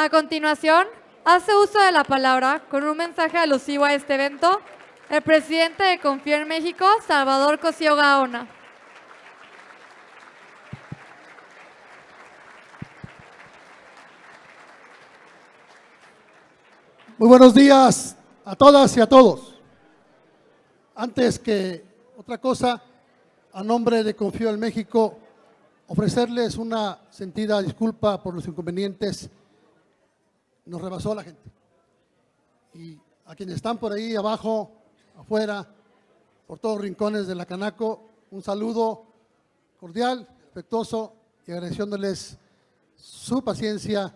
A continuación, hace uso de la palabra con un mensaje alusivo a este evento el presidente de Confío en México, Salvador Cosío Gaona. Muy buenos días a todas y a todos. Antes que otra cosa, a nombre de Confío en México, ofrecerles una sentida disculpa por los inconvenientes. Nos rebasó la gente. Y a quienes están por ahí abajo, afuera, por todos los rincones de la Canaco, un saludo cordial, afectuoso y agradeciéndoles su paciencia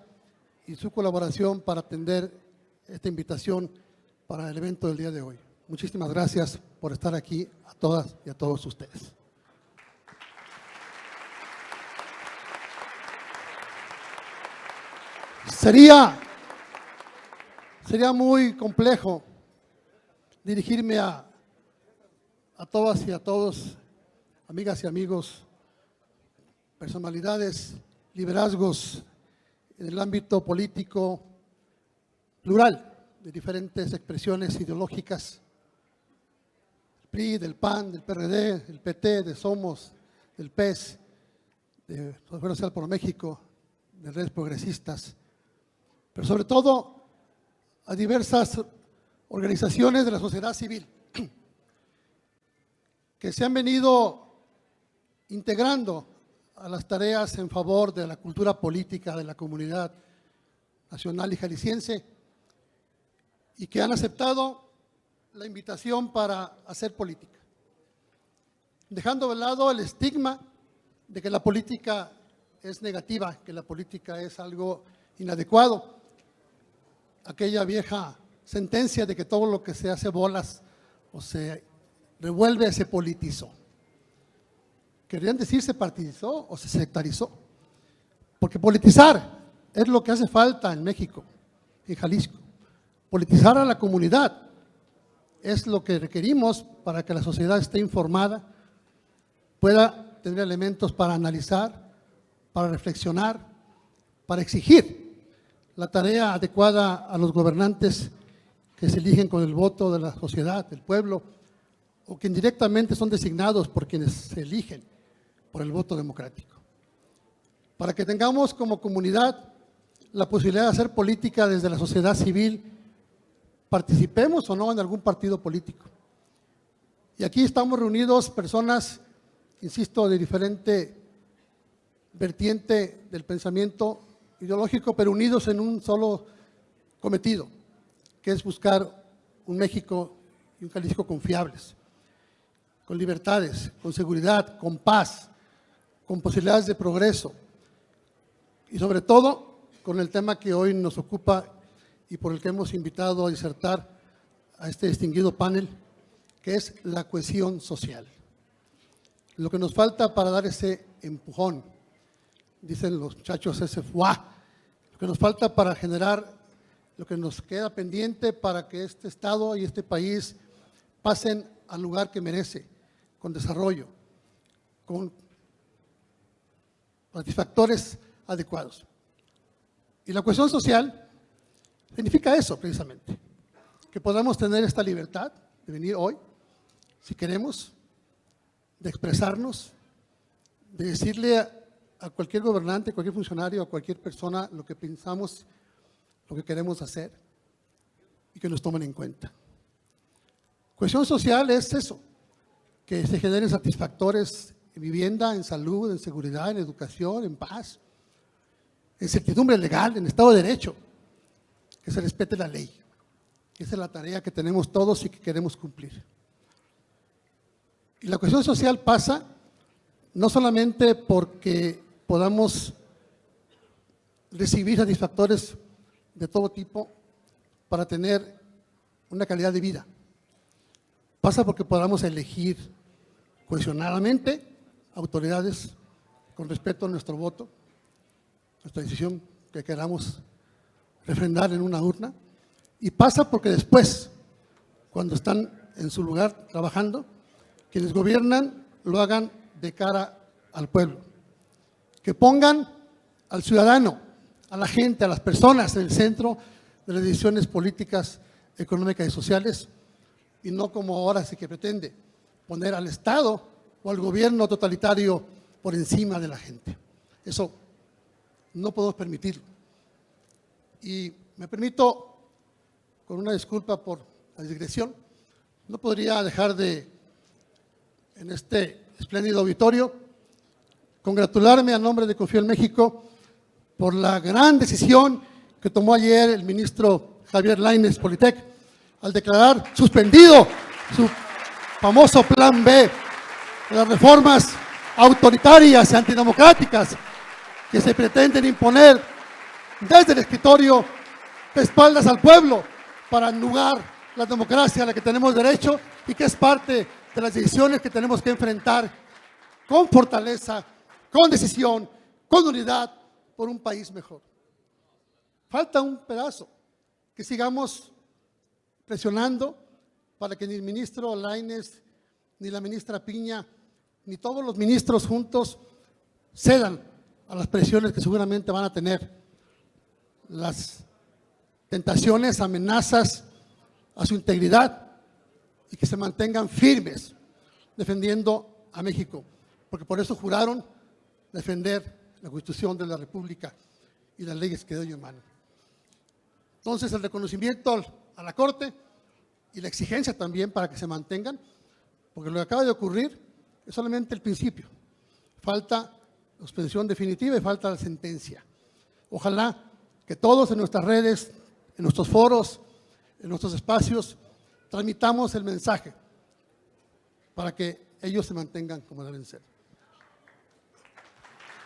y su colaboración para atender esta invitación para el evento del día de hoy. Muchísimas gracias por estar aquí a todas y a todos ustedes. Sería muy complejo dirigirme a todas y a todos, amigas y amigos, personalidades, liderazgos en el ámbito político plural, de diferentes expresiones ideológicas, del PRI, del PAN, del PRD, del PT, de Somos, del PES, de Fuerza Social por México, de redes progresistas, pero sobre todo a diversas organizaciones de la sociedad civil que se han venido integrando a las tareas en favor de la cultura política de la comunidad nacional y jalisciense y que han aceptado la invitación para hacer política, dejando de lado el estigma de que la política es negativa, que la política es algo inadecuado, aquella vieja sentencia de que todo lo que se hace bolas o se revuelve se politizó. Querían decir se partidizó o se sectarizó, porque politizar es lo que hace falta en México, en Jalisco. Politizar a la comunidad es lo que requerimos para que la sociedad esté informada, pueda tener elementos para analizar, para reflexionar, para exigir la tarea adecuada a los gobernantes que se eligen con el voto de la sociedad, del pueblo, o que indirectamente son designados por quienes se eligen por el voto democrático. Para que tengamos como comunidad la posibilidad de hacer política desde la sociedad civil, participemos o no en algún partido político. Y aquí estamos reunidos personas, insisto, de diferente vertiente del pensamiento ideológico, pero unidos en un solo cometido, que es buscar un México y un Jalisco confiables, con libertades, con seguridad, con paz, con posibilidades de progreso y sobre todo con el tema que hoy nos ocupa y por el que hemos invitado a disertar a este distinguido panel, que es la cohesión social. Lo que nos falta para dar ese empujón, dicen los muchachos, ese fuá, lo que nos falta para generar lo que nos queda pendiente para que este Estado y este país pasen al lugar que merece, con desarrollo, con satisfactores adecuados. Y la cohesión social significa eso precisamente, que podamos tener esta libertad de venir hoy, si queremos, de expresarnos, de decirle a cualquier gobernante, cualquier funcionario, a cualquier persona lo que pensamos, lo que queremos hacer y que nos tomen en cuenta. Cohesión social es eso, que se generen satisfactores en vivienda, en salud, en seguridad, en educación, en paz, en certidumbre legal, en Estado de Derecho, que se respete la ley. Esa es la tarea que tenemos todos y que queremos cumplir. Y la cohesión social pasa no solamente porque podamos recibir satisfactores de todo tipo para tener una calidad de vida. Pasa porque podamos elegir cohesionadamente autoridades con respeto a nuestro voto, nuestra decisión que queramos refrendar en una urna. Y pasa porque después, cuando están en su lugar trabajando, quienes gobiernan lo hagan de cara al pueblo, que pongan al ciudadano, a la gente, a las personas en el centro de las decisiones políticas, económicas y sociales, y no como ahora se que pretende poner al Estado o al gobierno totalitario por encima de la gente. Eso no podemos permitirlo. Y me permito, con una disculpa por la digresión, no podría dejar de, en este espléndido auditorio, congratularme a nombre de Confío en México por la gran decisión que tomó ayer el ministro Javier Lainez Politec al declarar suspendido su famoso Plan B, las reformas autoritarias y antidemocráticas que se pretenden imponer desde el escritorio de espaldas al pueblo para anular la democracia a la que tenemos derecho y que es parte de las decisiones que tenemos que enfrentar con fortaleza, con decisión, con unidad por un país mejor. Falta un pedazo, que sigamos presionando para que ni el ministro Lainez, ni la ministra Piña, ni todos los ministros juntos cedan a las presiones que seguramente van a tener las tentaciones, amenazas a su integridad y que se mantengan firmes defendiendo a México, porque por eso juraron defender la Constitución de la República y las leyes que de ello emanan. Entonces, el reconocimiento a la Corte y la exigencia también para que se mantengan, porque lo que acaba de ocurrir es solamente el principio. Falta la suspensión definitiva y falta la sentencia. Ojalá que todos en nuestras redes, en nuestros foros, en nuestros espacios, transmitamos el mensaje para que ellos se mantengan como deben ser.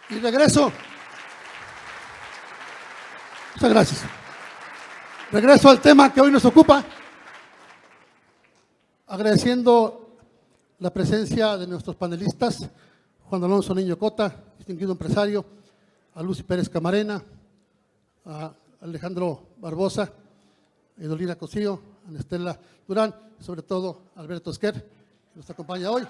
Y regreso. Muchas gracias. Regreso al tema que hoy nos ocupa, agradeciendo la presencia de nuestros panelistas, Juan Alonso Niño Cota, distinguido empresario, a Lucy Pérez Camarena, a Alejandro Barbosa, a Idolina Cosío, a Ana Estela Durán, y sobre todo a Alberto Esquer, que nos acompaña hoy.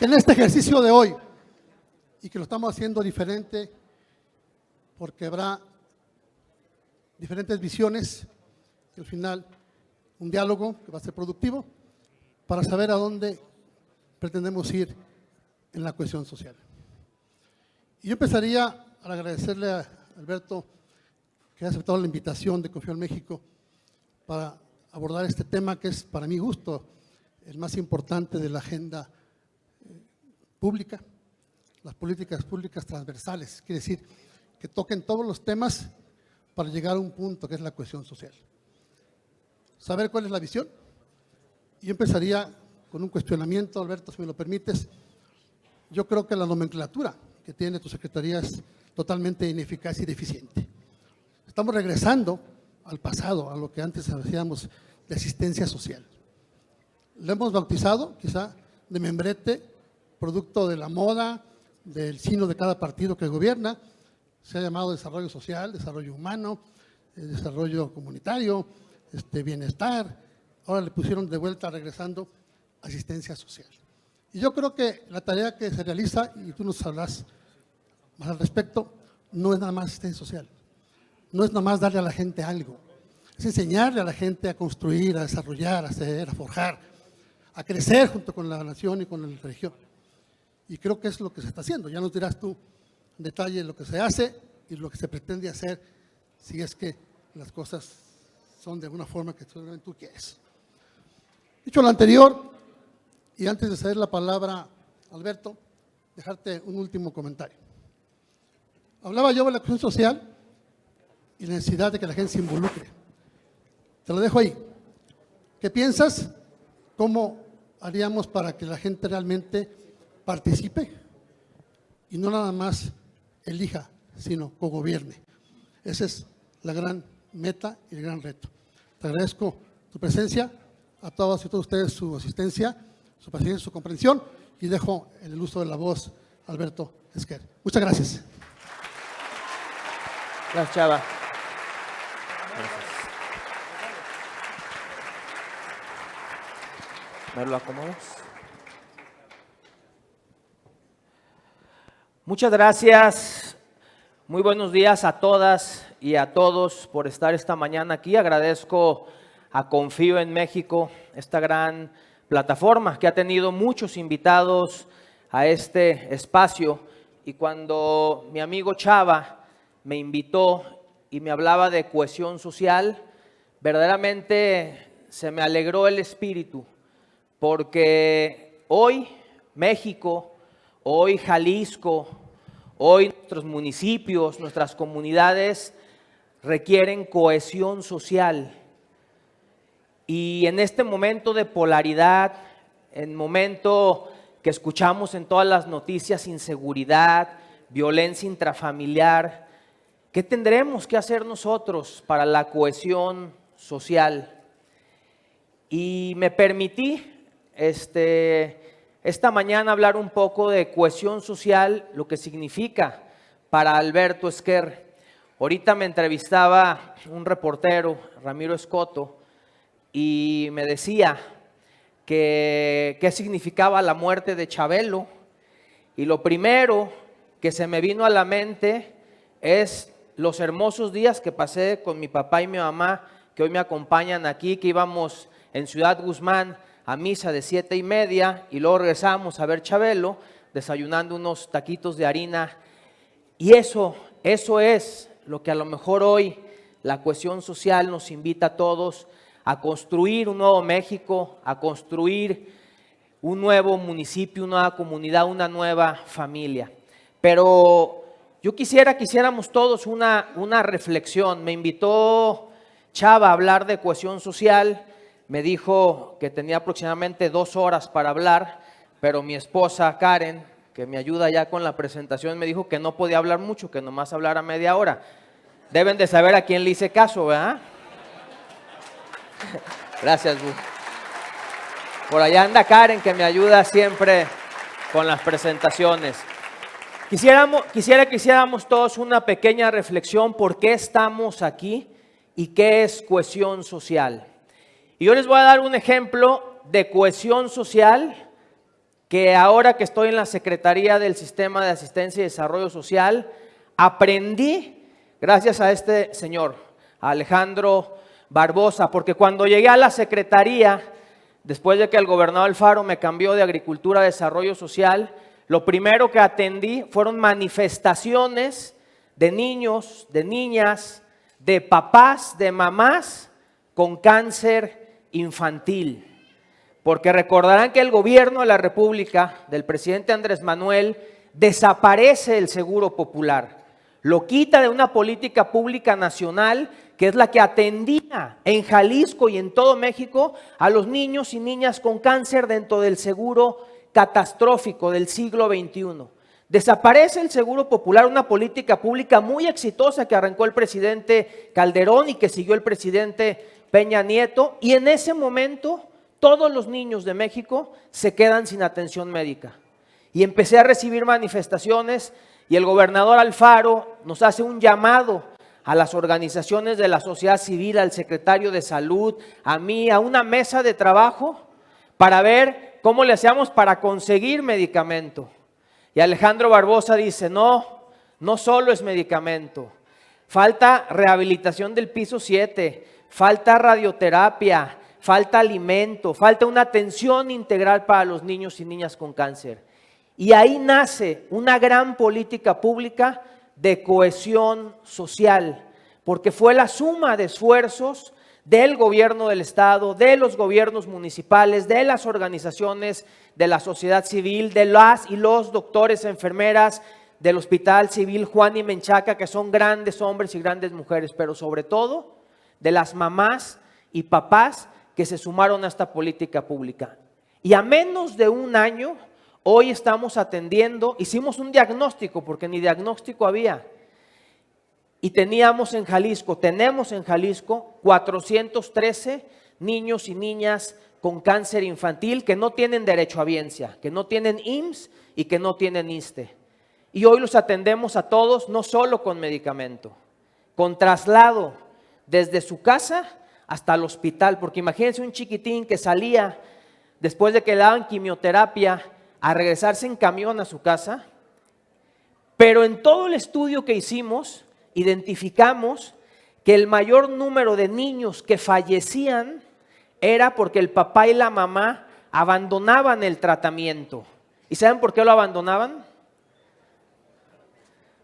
En este ejercicio de hoy, y que lo estamos haciendo diferente, porque habrá diferentes visiones, y al final un diálogo que va a ser productivo, para saber a dónde pretendemos ir en la cuestión social. Y yo empezaría al agradecerle a Alberto que ha aceptado la invitación de Confío en México para abordar este tema que es, para mi gusto, el más importante de la agenda pública, las políticas públicas transversales, quiere decir que toquen todos los temas para llegar a un punto que es la cohesión social. Saber cuál es la visión. Yo empezaría con un cuestionamiento, Alberto, si me lo permites. Yo creo que la nomenclatura que tiene tu secretaría es totalmente ineficaz y deficiente. Estamos regresando al pasado, a lo que antes hacíamos de asistencia social. Lo hemos bautizado, quizá, de membrete, producto de la moda, del signo de cada partido que gobierna. Se ha llamado desarrollo social, desarrollo humano, desarrollo comunitario, bienestar. Ahora le pusieron de vuelta, regresando, asistencia social. Y yo creo que la tarea que se realiza, y tú nos hablas más al respecto, no es nada más asistencia social. No es nada más darle a la gente algo. Es enseñarle a la gente a construir, a desarrollar, a hacer, a forjar, a crecer junto con la nación y con la región. Y creo que es lo que se está haciendo. Ya nos dirás tú en detalle lo que se hace y lo que se pretende hacer, si es que las cosas son de alguna forma que tú quieres. Dicho lo anterior, y antes de ceder la palabra a Alberto, dejarte un último comentario. Hablaba yo de la cuestión social y la necesidad de que la gente se involucre. Te lo dejo ahí. ¿Qué piensas? ¿Cómo haríamos para que la gente realmente participe y no nada más elija, sino cogobierne? Esa es la gran meta y el gran reto. Te agradezco tu presencia, a todos y todos ustedes su asistencia, su paciencia, su comprensión, y dejo en el uso de la voz a Alberto Esquer. Muchas gracias. Gracias, Chava. Gracias. ¿Me lo acomodas? Muchas gracias. Muy buenos días a todas y a todos por estar esta mañana aquí. Agradezco a Confío en México, esta gran plataforma que ha tenido muchos invitados a este espacio. Y cuando mi amigo Chava me invitó y me hablaba de cohesión social, verdaderamente se me alegró el espíritu, porque hoy México, hoy Jalisco, hoy nuestros municipios, nuestras comunidades requieren cohesión social. Y en este momento de polaridad, en momento que escuchamos en todas las noticias inseguridad, violencia intrafamiliar, ¿qué tendremos que hacer nosotros para la cohesión social? Y me permití esta mañana hablar un poco de cohesión social, lo que significa para Alberto Esquer. Ahorita me entrevistaba un reportero, Ramiro Escoto, y me decía que qué significaba la muerte de Chabelo. Y lo primero que se me vino a la mente es los hermosos días que pasé con mi papá y mi mamá, que hoy me acompañan aquí, que íbamos en Ciudad Guzmán a misa de 7:30 y luego regresamos a ver Chabelo, desayunando unos taquitos de harina. Y eso es lo que a lo mejor hoy la cohesión social nos invita a todos a construir un nuevo México, a construir un nuevo municipio, una nueva comunidad, una nueva familia. Pero yo quisiéramos todos una reflexión. Me invitó Chava a hablar de cohesión social. Me dijo que tenía aproximadamente 2 horas para hablar, pero mi esposa Karen, que me ayuda ya con la presentación, me dijo que no podía hablar mucho, que nomás hablara media hora. Deben de saber a quién le hice caso, ¿verdad? Gracias, Bu. Por allá anda Karen, que me ayuda siempre con las presentacionnes. Quisiéramos todos una pequeña reflexión por qué estamos aquí y qué es cohesión social. Y yo les voy a dar un ejemplo de cohesión social que ahora que estoy en la Secretaría del Sistema de Asistencia y Desarrollo Social, aprendí gracias a este señor, a Alejandro Barbosa, porque cuando llegué a la Secretaría, después de que el gobernador Alfaro me cambió de Agricultura a Desarrollo Social, lo primero que atendí fueron manifestaciones de niños, de niñas, de papás, de mamás con cáncer infantil. Porque recordarán que el gobierno de la República, del presidente Andrés Manuel, desaparece el Seguro Popular. Lo quita de una política pública nacional que es la que atendía en Jalisco y en todo México a los niños y niñas con cáncer dentro del seguro catastrófico del siglo XXI. Desaparece el Seguro Popular, una política pública muy exitosa que arrancó el presidente Calderón y que siguió el presidente Peña Nieto, y en ese momento todos los niños de México se quedan sin atención médica. Y empecé a recibir manifestaciones y el gobernador Alfaro nos hace un llamado a las organizaciones de la sociedad civil, al secretario de Salud, a mí, a una mesa de trabajo para ver cómo le hacíamos para conseguir medicamento. Y Alejandro Barbosa dice, no solo es medicamento, falta rehabilitación del piso 7, falta radioterapia, falta alimento, falta una atención integral para los niños y niñas con cáncer. Y ahí nace una gran política pública de cohesión social, porque fue la suma de esfuerzos del gobierno del estado, de los gobiernos municipales, de las organizaciones de la sociedad civil, de las y los doctores, enfermeras del Hospital Civil Juan y Menchaca, que son grandes hombres y grandes mujeres, pero sobre todo de las mamás y papás que se sumaron a esta política pública. Y a menos de un año, hoy estamos atendiendo, hicimos un diagnóstico, porque ni diagnóstico había, y tenemos en Jalisco 413 niños y niñas con cáncer infantil que no tienen derecho a biencia, que no tienen IMSS y que no tienen ISSSTE. Y hoy los atendemos a todos, no solo con medicamento, con traslado desde su casa hasta el hospital, porque imagínense un chiquitín que salía después de que le daban quimioterapia, a regresarse en camión a su casa. Pero en todo el estudio que hicimos, identificamos que el mayor número de niños que fallecían era porque el papá y la mamá abandonaban el tratamiento. ¿Y saben por qué lo abandonaban?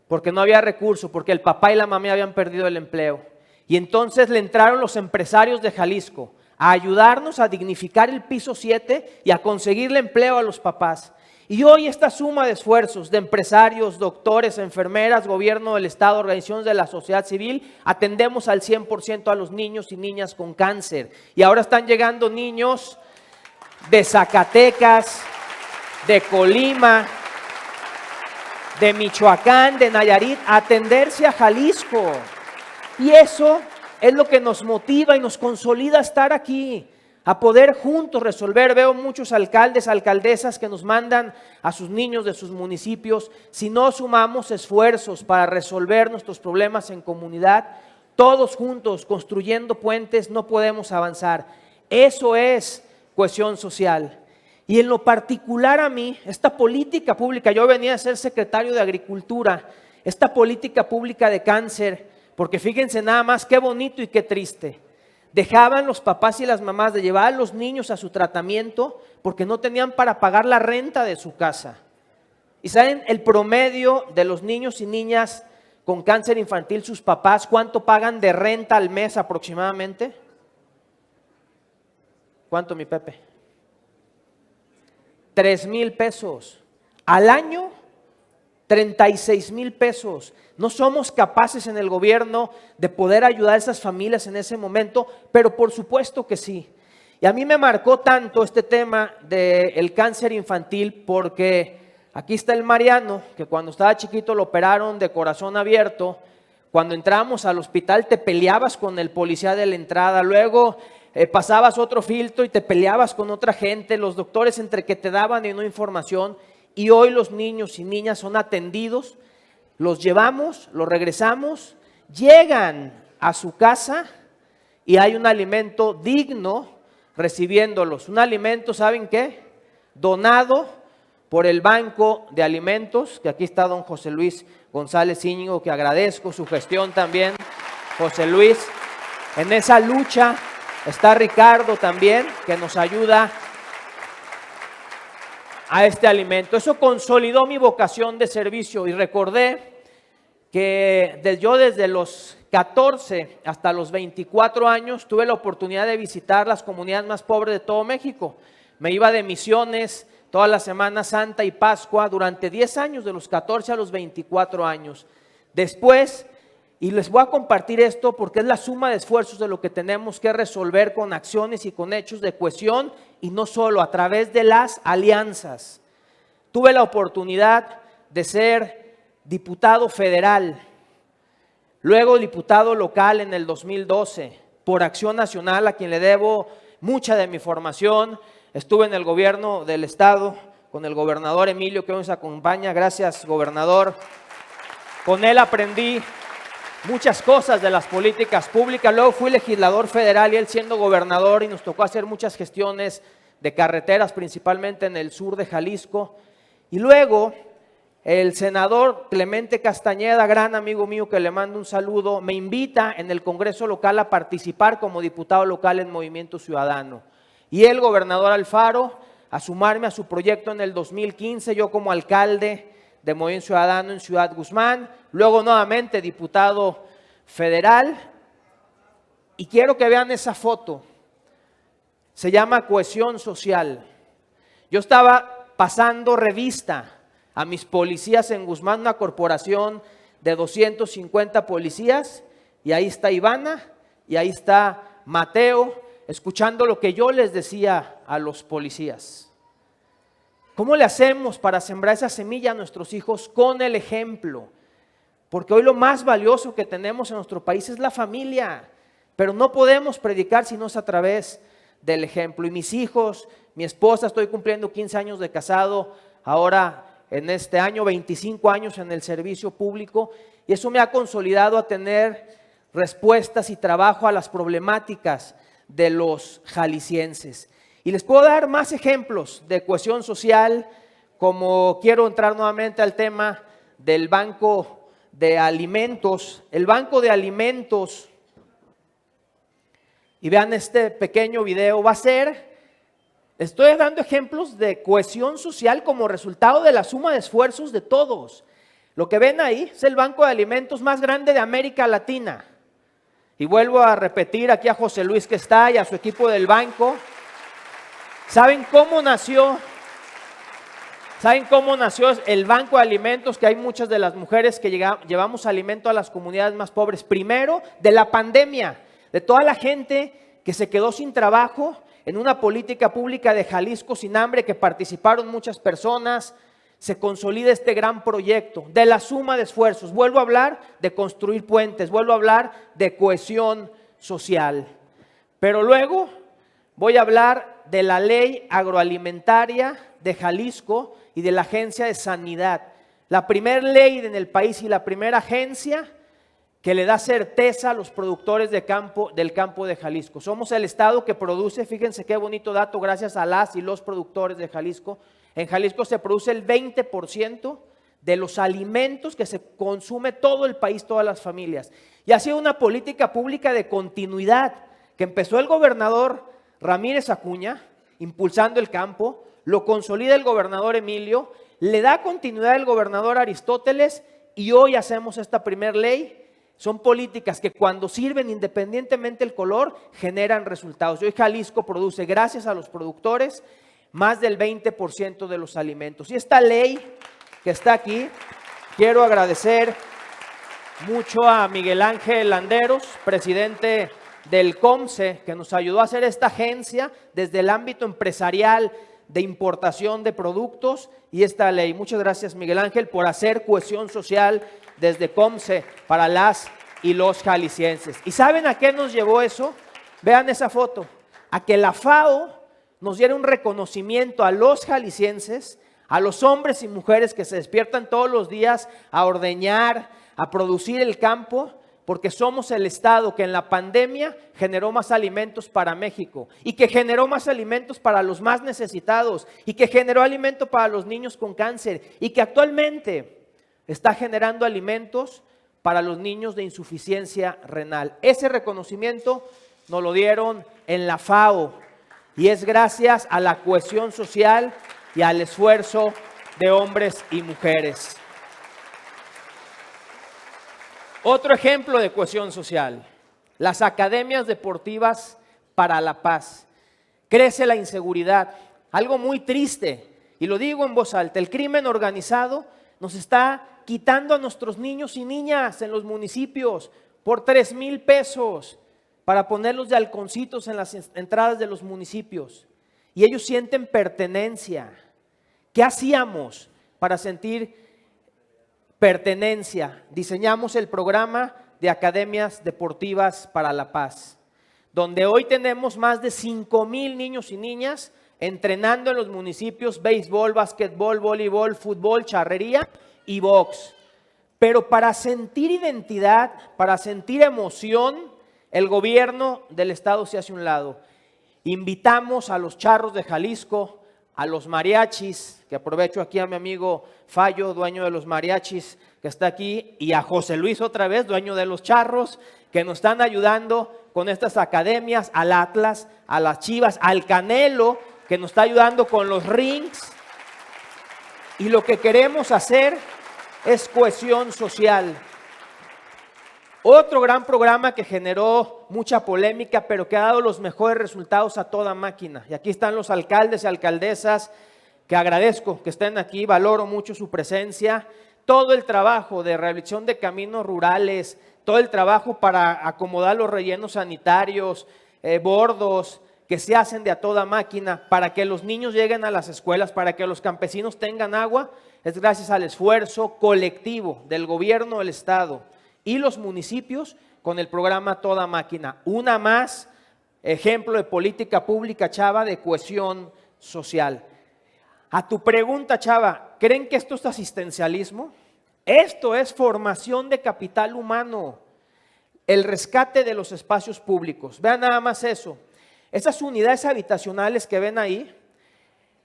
Porque no había recursos, porque el papá y la mamá habían perdido el empleo. Y entonces le entraron los empresarios de Jalisco a ayudarnos a dignificar el piso 7 y a conseguirle empleo a los papás. Y hoy esta suma de esfuerzos de empresarios, doctores, enfermeras, gobierno del estado, organizaciones de la sociedad civil, atendemos al 100% a los niños y niñas con cáncer. Y ahora están llegando niños de Zacatecas, de Colima, de Michoacán, de Nayarit, a atenderse a Jalisco. Y eso es lo que nos motiva y nos consolida a estar aquí, a poder juntos resolver. Veo muchos alcaldes, alcaldesas que nos mandan a sus niños de sus municipios. Si no sumamos esfuerzos para resolver nuestros problemas en comunidad, todos juntos construyendo puentes, no podemos avanzar. Eso es cohesión social. Y en lo particular a mí, esta política pública, yo venía a ser secretario de Agricultura, esta política pública de cáncer, porque fíjense nada más qué bonito y qué triste. Dejaban los papás y las mamás de llevar a los niños a su tratamiento porque no tenían para pagar la renta de su casa. ¿Y saben el promedio de los niños y niñas con cáncer infantil, sus papás, cuánto pagan de renta al mes aproximadamente? ¿Cuánto, mi Pepe? 3,000 pesos. Al año, 36,000 pesos. No somos capaces en el gobierno de poder ayudar a esas familias en ese momento, pero por supuesto que sí. Y a mí me marcó tanto este tema del cáncer infantil porque aquí está el Mariano, que cuando estaba chiquito lo operaron de corazón abierto. Cuando entramos al hospital te peleabas con el policía de la entrada, luego pasabas otro filtro y te peleabas con otra gente, los doctores entre que te daban y no información. Y hoy los niños y niñas son atendidos, los llevamos, los regresamos, llegan a su casa y hay un alimento digno recibiéndolos. Un alimento, ¿saben qué? Donado por el Banco de Alimentos, que aquí está don José Luis González Íñigo, que agradezco su gestión también, José Luis. En esa lucha está Ricardo también, que nos ayuda a este alimento. Eso consolidó mi vocación de servicio y recordé que yo desde los 14 hasta los 24 años tuve la oportunidad de visitar las comunidades más pobres de todo México. Me iba de misiones toda la Semana Santa y Pascua durante 10 años, de los 14 a los 24 años. Después, y les voy a compartir esto porque es la suma de esfuerzos de lo que tenemos que resolver con acciones y con hechos de cohesión y no solo a través de las alianzas. Tuve la oportunidad de ser diputado federal, luego diputado local en el 2012 por Acción Nacional, a quien le debo mucha de mi formación. Estuve en el gobierno del estado con el gobernador Emilio, que hoy nos acompaña. Gracias, gobernador. Con él aprendí muchas cosas de las políticas públicas. Luego fui legislador federal y él siendo gobernador, y nos tocó hacer muchas gestiones de carreteras, principalmente en el sur de Jalisco. Y luego el senador Clemente Castañeda, gran amigo mío que le mando un saludo, me invita en el Congreso local a participar como diputado local en Movimiento Ciudadano. Y el gobernador Alfaro a sumarme a su proyecto en el 2015, yo como alcalde de Movimiento Ciudadano en Ciudad Guzmán, luego nuevamente diputado federal. Y quiero que vean esa foto, se llama cohesión social. Yo estaba pasando revista a mis policías en Guzmán, una corporación de 250 policías, y ahí está Ivana y ahí está Mateo, escuchando lo que yo les decía a los policías. ¿Cómo le hacemos para sembrar esa semilla a nuestros hijos? Con el ejemplo, porque hoy lo más valioso que tenemos en nuestro país es la familia, pero no podemos predicar si no es a través del ejemplo. Y mis hijos, mi esposa, estoy cumpliendo 15 años de casado, ahora en este año 25 años en el servicio público, y eso me ha consolidado a tener respuestas y trabajo a las problemáticas de los jaliscienses. Y les puedo dar más ejemplos de cohesión social, como quiero entrar nuevamente al tema del banco de alimentos. El banco de alimentos, y vean este pequeño video, va a ser, estoy dando ejemplos de cohesión social como resultado de la suma de esfuerzos de todos. Lo que ven ahí es el banco de alimentos más grande de América Latina. Y vuelvo a repetir aquí a José Luis que está y a su equipo del banco. ¿Saben cómo nació? ¿Saben cómo nació el banco de alimentos? Que hay muchas de las mujeres que llevamos alimento a las comunidades más pobres. Primero, de la pandemia, de toda la gente que se quedó sin trabajo en una política pública de Jalisco sin hambre, que participaron muchas personas. Se consolida este gran proyecto de la suma de esfuerzos. Vuelvo a hablar de construir puentes, vuelvo a hablar de cohesión social. Pero luego voy a hablar de la ley agroalimentaria de Jalisco y de la Agencia de Sanidad. La primera ley en el país y la primera agencia que le da certeza a los productores del campo de Jalisco. Somos el estado que produce, fíjense qué bonito dato, gracias a las y los productores de Jalisco. En Jalisco se produce el 20% de los alimentos que se consume todo el país, todas las familias. Y ha sido una política pública de continuidad que empezó el gobernador Ramírez Acuña, impulsando el campo, lo consolida el gobernador Emilio, le da continuidad el gobernador Aristóteles y hoy hacemos esta primer ley. Son políticas que cuando sirven independientemente del color generan resultados. Hoy Jalisco produce, gracias a los productores, más del 20% de los alimentos. Y esta ley que está aquí, quiero agradecer mucho a Miguel Ángel Landeros, presidente del COMSE, que nos ayudó a hacer esta agencia desde el ámbito empresarial de importación de productos y esta ley. Muchas gracias, Miguel Ángel, por hacer cohesión social desde COMSE para las y los jaliscienses. ¿Y saben a qué nos llevó eso? Vean esa foto. A que la FAO nos diera un reconocimiento a los jaliscienses, a los hombres y mujeres que se despiertan todos los días a ordeñar, a producir el campo, porque somos el estado que en la pandemia generó más alimentos para México y que generó más alimentos para los más necesitados y que generó alimento para los niños con cáncer y que actualmente está generando alimentos para los niños de insuficiencia renal. Ese reconocimiento nos lo dieron en la FAO y es gracias a la cohesión social y al esfuerzo de hombres y mujeres. Otro ejemplo de cohesión social, las academias deportivas para la paz. Crece la inseguridad, algo muy triste, y lo digo en voz alta, el crimen organizado nos está quitando a nuestros niños y niñas en los municipios por 3,000 pesos para ponerlos de halconcitos en las entradas de los municipios. Y ellos sienten pertenencia. ¿Qué hacíamos para sentir pertenencia? Diseñamos el programa de academias deportivas para la paz, donde hoy tenemos más de 5,000 niños y niñas entrenando en los municipios béisbol, básquetbol, voleibol, fútbol, charrería y box. Pero para sentir identidad, para sentir emoción, el gobierno del estado se hace a un lado. Invitamos a los charros de Jalisco, a los mariachis, que aprovecho aquí a mi amigo Fallo, dueño de los mariachis, que está aquí, y a José Luis otra vez, dueño de los charros, que nos están ayudando con estas academias, al Atlas, a las Chivas, al Canelo, que nos está ayudando con los rings. Y lo que queremos hacer es cohesión social. Otro gran programa que generó mucha polémica, pero que ha dado los mejores resultados a toda máquina. Y aquí están los alcaldes y alcaldesas que agradezco que estén aquí, valoro mucho su presencia. Todo el trabajo de rehabilitación de caminos rurales, todo el trabajo para acomodar los rellenos sanitarios, bordos, que se hacen de a toda máquina para que los niños lleguen a las escuelas, para que los campesinos tengan agua, es gracias al esfuerzo colectivo del gobierno del estado y los municipios con el programa Toda Máquina. Una más, ejemplo de política pública, Chava, de cohesión social. A tu pregunta, Chava, ¿creen que esto es asistencialismo? Esto es formación de capital humano, el rescate de los espacios públicos. Vean nada más eso. Esas unidades habitacionales que ven ahí,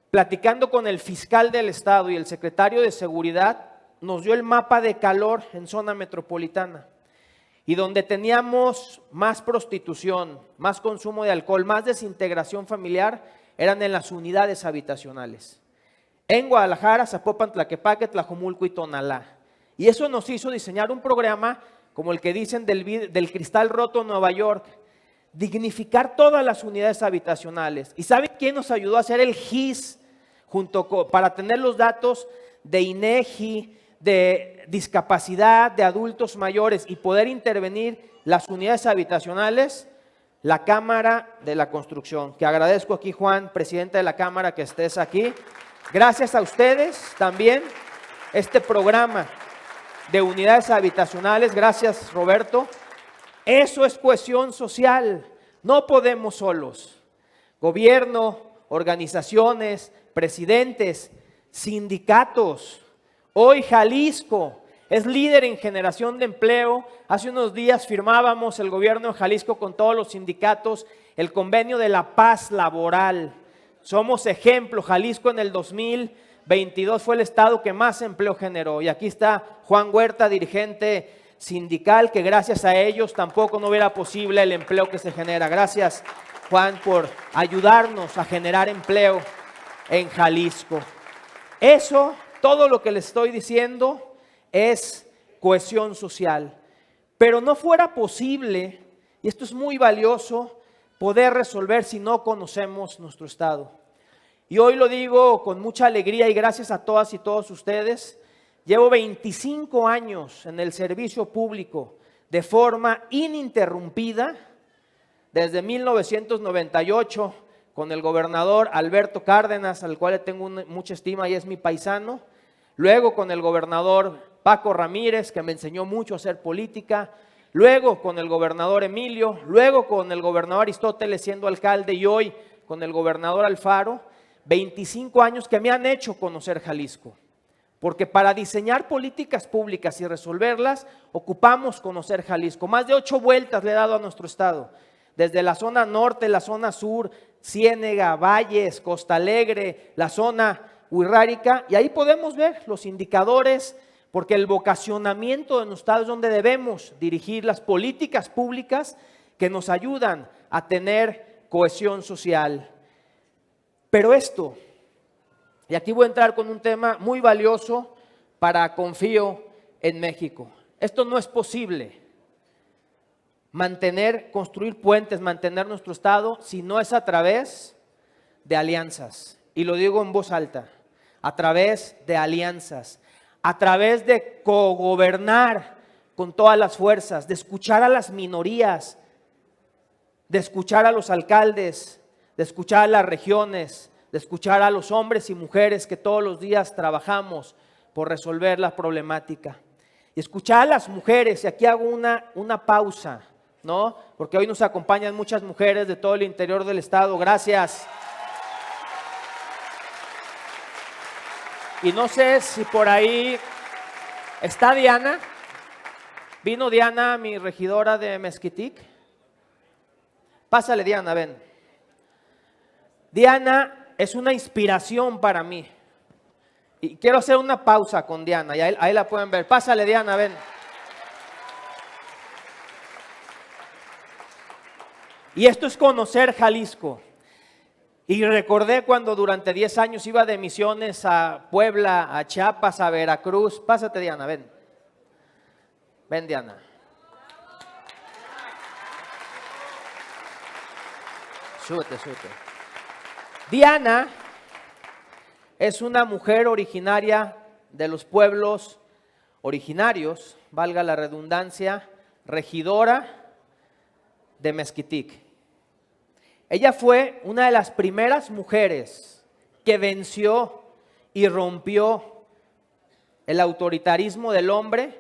platicando con el fiscal del estado y el secretario de seguridad, nos dio el mapa de calor en zona metropolitana. Y donde teníamos más prostitución, más consumo de alcohol, más desintegración familiar, eran en las unidades habitacionales. En Guadalajara, Zapopan, Tlaquepaque, Tlajomulco y Tonalá. Y eso nos hizo diseñar un programa como el que dicen del cristal roto en Nueva York, dignificar todas las unidades habitacionales. ¿Y saben quién nos ayudó a hacer el GIS para tener los datos de INEGI, de discapacidad, de adultos mayores y poder intervenir las unidades habitacionales? La Cámara de la Construcción, que agradezco aquí, Juan, presidente de la Cámara, que estés aquí. Gracias a ustedes también este programa de unidades habitacionales, gracias Roberto. Eso es cohesión social, no podemos solos. Gobierno, organizaciones, presidentes, sindicatos. Hoy Jalisco es líder en generación de empleo. Hace unos días firmábamos el gobierno de Jalisco con todos los sindicatos el convenio de la paz laboral. Somos ejemplo. Jalisco en el 2022 fue el estado que más empleo generó. Y aquí está Juan Huerta, dirigente sindical, que gracias a ellos tampoco no hubiera posible el empleo que se genera. Gracias, Juan, por ayudarnos a generar empleo en Jalisco. Eso, todo lo que les estoy diciendo es cohesión social. Pero no fuera posible, y esto es muy valioso, poder resolver si no conocemos nuestro estado. Y hoy lo digo con mucha alegría y gracias a todas y todos ustedes. Llevo 25 años en el servicio público de forma ininterrumpida, desde 1998, con el gobernador Alberto Cárdenas, al cual le tengo mucha estima y es mi paisano. Luego con el gobernador Paco Ramírez, que me enseñó mucho a hacer política. Luego con el gobernador Emilio. Luego con el gobernador Aristóteles siendo alcalde y hoy con el gobernador Alfaro. 25 años que me han hecho conocer Jalisco. Porque para diseñar políticas públicas y resolverlas, ocupamos conocer Jalisco. Más de 8 vueltas le he dado a nuestro estado. Desde la zona norte, la zona sur, Ciénega, Valles, Costa Alegre, la zona Huirrárica. Y ahí podemos ver los indicadores, porque el vocacionamiento de nuestro estado es donde debemos dirigir las políticas públicas que nos ayudan a tener cohesión social. Pero esto, y aquí voy a entrar con un tema muy valioso para Confío en México. Esto no es posible, construir puentes, mantener nuestro estado, si no es a través de alianzas. Y lo digo en voz alta, a través de alianzas, a través de cogobernar con todas las fuerzas, de escuchar a las minorías, de escuchar a los alcaldes, de escuchar a las regiones, de escuchar a los hombres y mujeres que todos los días trabajamos por resolver la problemática. Y escuchar a las mujeres, y aquí hago una pausa, ¿no? Porque hoy nos acompañan muchas mujeres de todo el interior del estado, gracias. Y no sé si por ahí está Diana. Vino Diana, mi regidora de Mezquitic. Pásale, Diana, ven. Diana es una inspiración para mí. Y quiero hacer una pausa con Diana. Y ahí la pueden ver. Pásale, Diana, ven. Y esto es conocer Jalisco. Y recordé cuando durante 10 años iba de misiones a Puebla, a Chiapas, a Veracruz. Pásate, Diana, ven. Ven, Diana. Súbete. Diana es una mujer originaria de los pueblos originarios, valga la redundancia, regidora de Mezquitic. Ella fue una de las primeras mujeres que venció y rompió el autoritarismo del hombre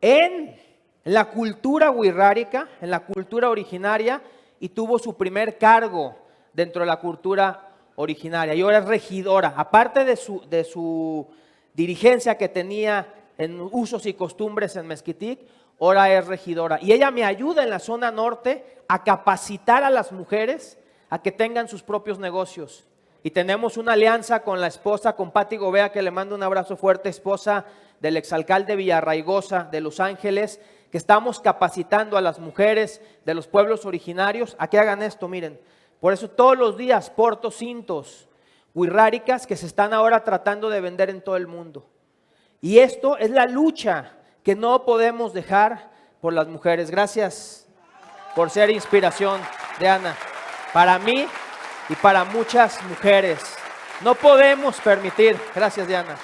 en la cultura huirrárica, en la cultura originaria, y tuvo su primer cargo dentro de la cultura originaria. Y ahora es regidora, aparte de su dirigencia que tenía en usos y costumbres en Mezquitic, ahora es regidora. Y ella me ayuda en la zona norte a capacitar a las mujeres, a que tengan sus propios negocios. Y tenemos una alianza con la esposa, con Pati Gobea, que le mando un abrazo fuerte, esposa del exalcalde Villarraigosa de Los Ángeles, que estamos capacitando a las mujeres de los pueblos originarios a que hagan esto, miren. Por eso todos los días porto cintos huirráricas que se están ahora tratando de vender en todo el mundo. Y esto es la lucha que no podemos dejar por las mujeres. Gracias por ser inspiración, Diana, para mí y para muchas mujeres. No podemos permitir, gracias Diana,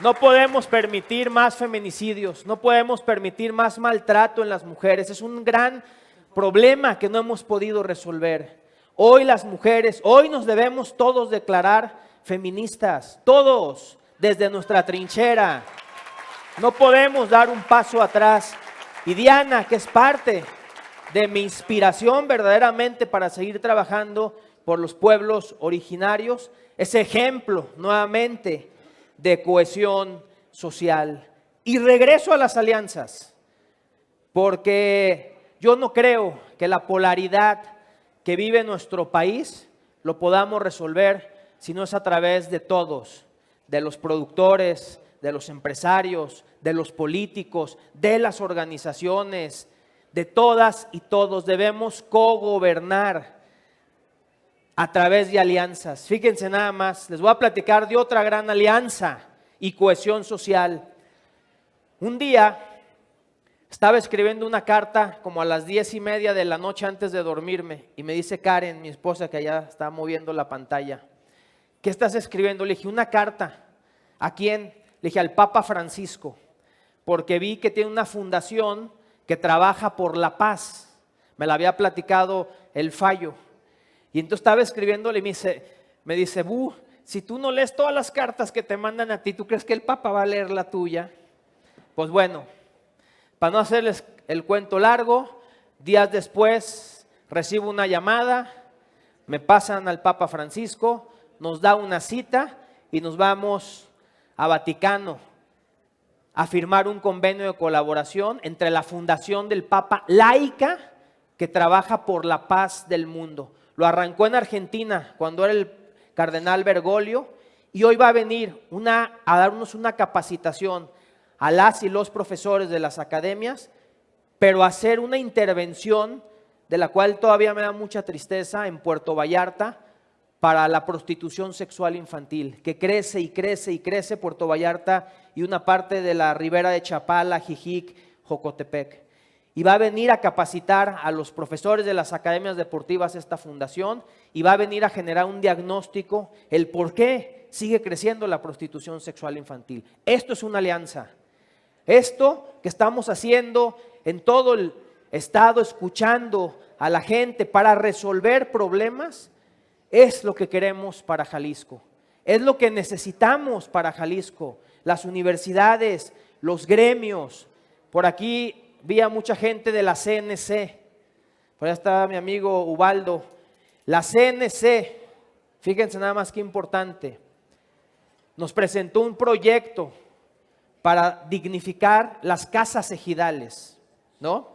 no podemos permitir más feminicidios, no podemos permitir más maltrato en las mujeres. Es un gran problema que no hemos podido resolver. Hoy las mujeres, hoy nos debemos todos declarar feministas, todos, desde nuestra trinchera. No podemos dar un paso atrás. Y Diana, que es parte de mi inspiración verdaderamente para seguir trabajando por los pueblos originarios, es ejemplo nuevamente de cohesión social. Y regreso a las alianzas, porque yo no creo que la polaridad que vive nuestro país lo podamos resolver si no es a través de todos, de los productores, de los empresarios, de los políticos, de las organizaciones, de todas y todos. Debemos cogobernar a través de alianzas. Fíjense nada más, les voy a platicar de otra gran alianza y cohesión social. Un día estaba escribiendo una carta como a las 10:30 de la noche antes de dormirme y me dice Karen, mi esposa, que allá está moviendo la pantalla, ¿qué estás escribiendo? Le dije, una carta. ¿A quién? Le dije, al Papa Francisco, porque vi que tiene una fundación que trabaja por la paz. Me la había platicado el Fallo. Y entonces estaba escribiéndole y me dice, si tú no lees todas las cartas que te mandan a ti, ¿tú crees que el Papa va a leer la tuya? Pues bueno, para no hacerles el cuento largo, días después recibo una llamada, me pasan al Papa Francisco, nos da una cita y nos vamos a Vaticano a firmar un convenio de colaboración entre la Fundación del Papa laica que trabaja por la paz del mundo. Lo arrancó en Argentina cuando era el cardenal Bergoglio y hoy va a venir a darnos una capacitación a las y los profesores de las academias, pero hacer una intervención de la cual todavía me da mucha tristeza en Puerto Vallarta para la prostitución sexual infantil, que crece y crece y crece Puerto Vallarta y una parte de la ribera de Chapala, Jijic, Jocotepec. Y va a venir a capacitar a los profesores de las academias deportivas esta fundación y va a venir a generar un diagnóstico, el por qué sigue creciendo la prostitución sexual infantil. Esto es una alianza. Esto que estamos haciendo en todo el estado, escuchando a la gente para resolver problemas, es lo que queremos para Jalisco. Es lo que necesitamos para Jalisco. Las universidades, los gremios. Por aquí vi a mucha gente de la CNC. Por allá está mi amigo Ubaldo. La CNC, fíjense nada más qué importante, nos presentó un proyecto para dignificar las casas ejidales, ¿no?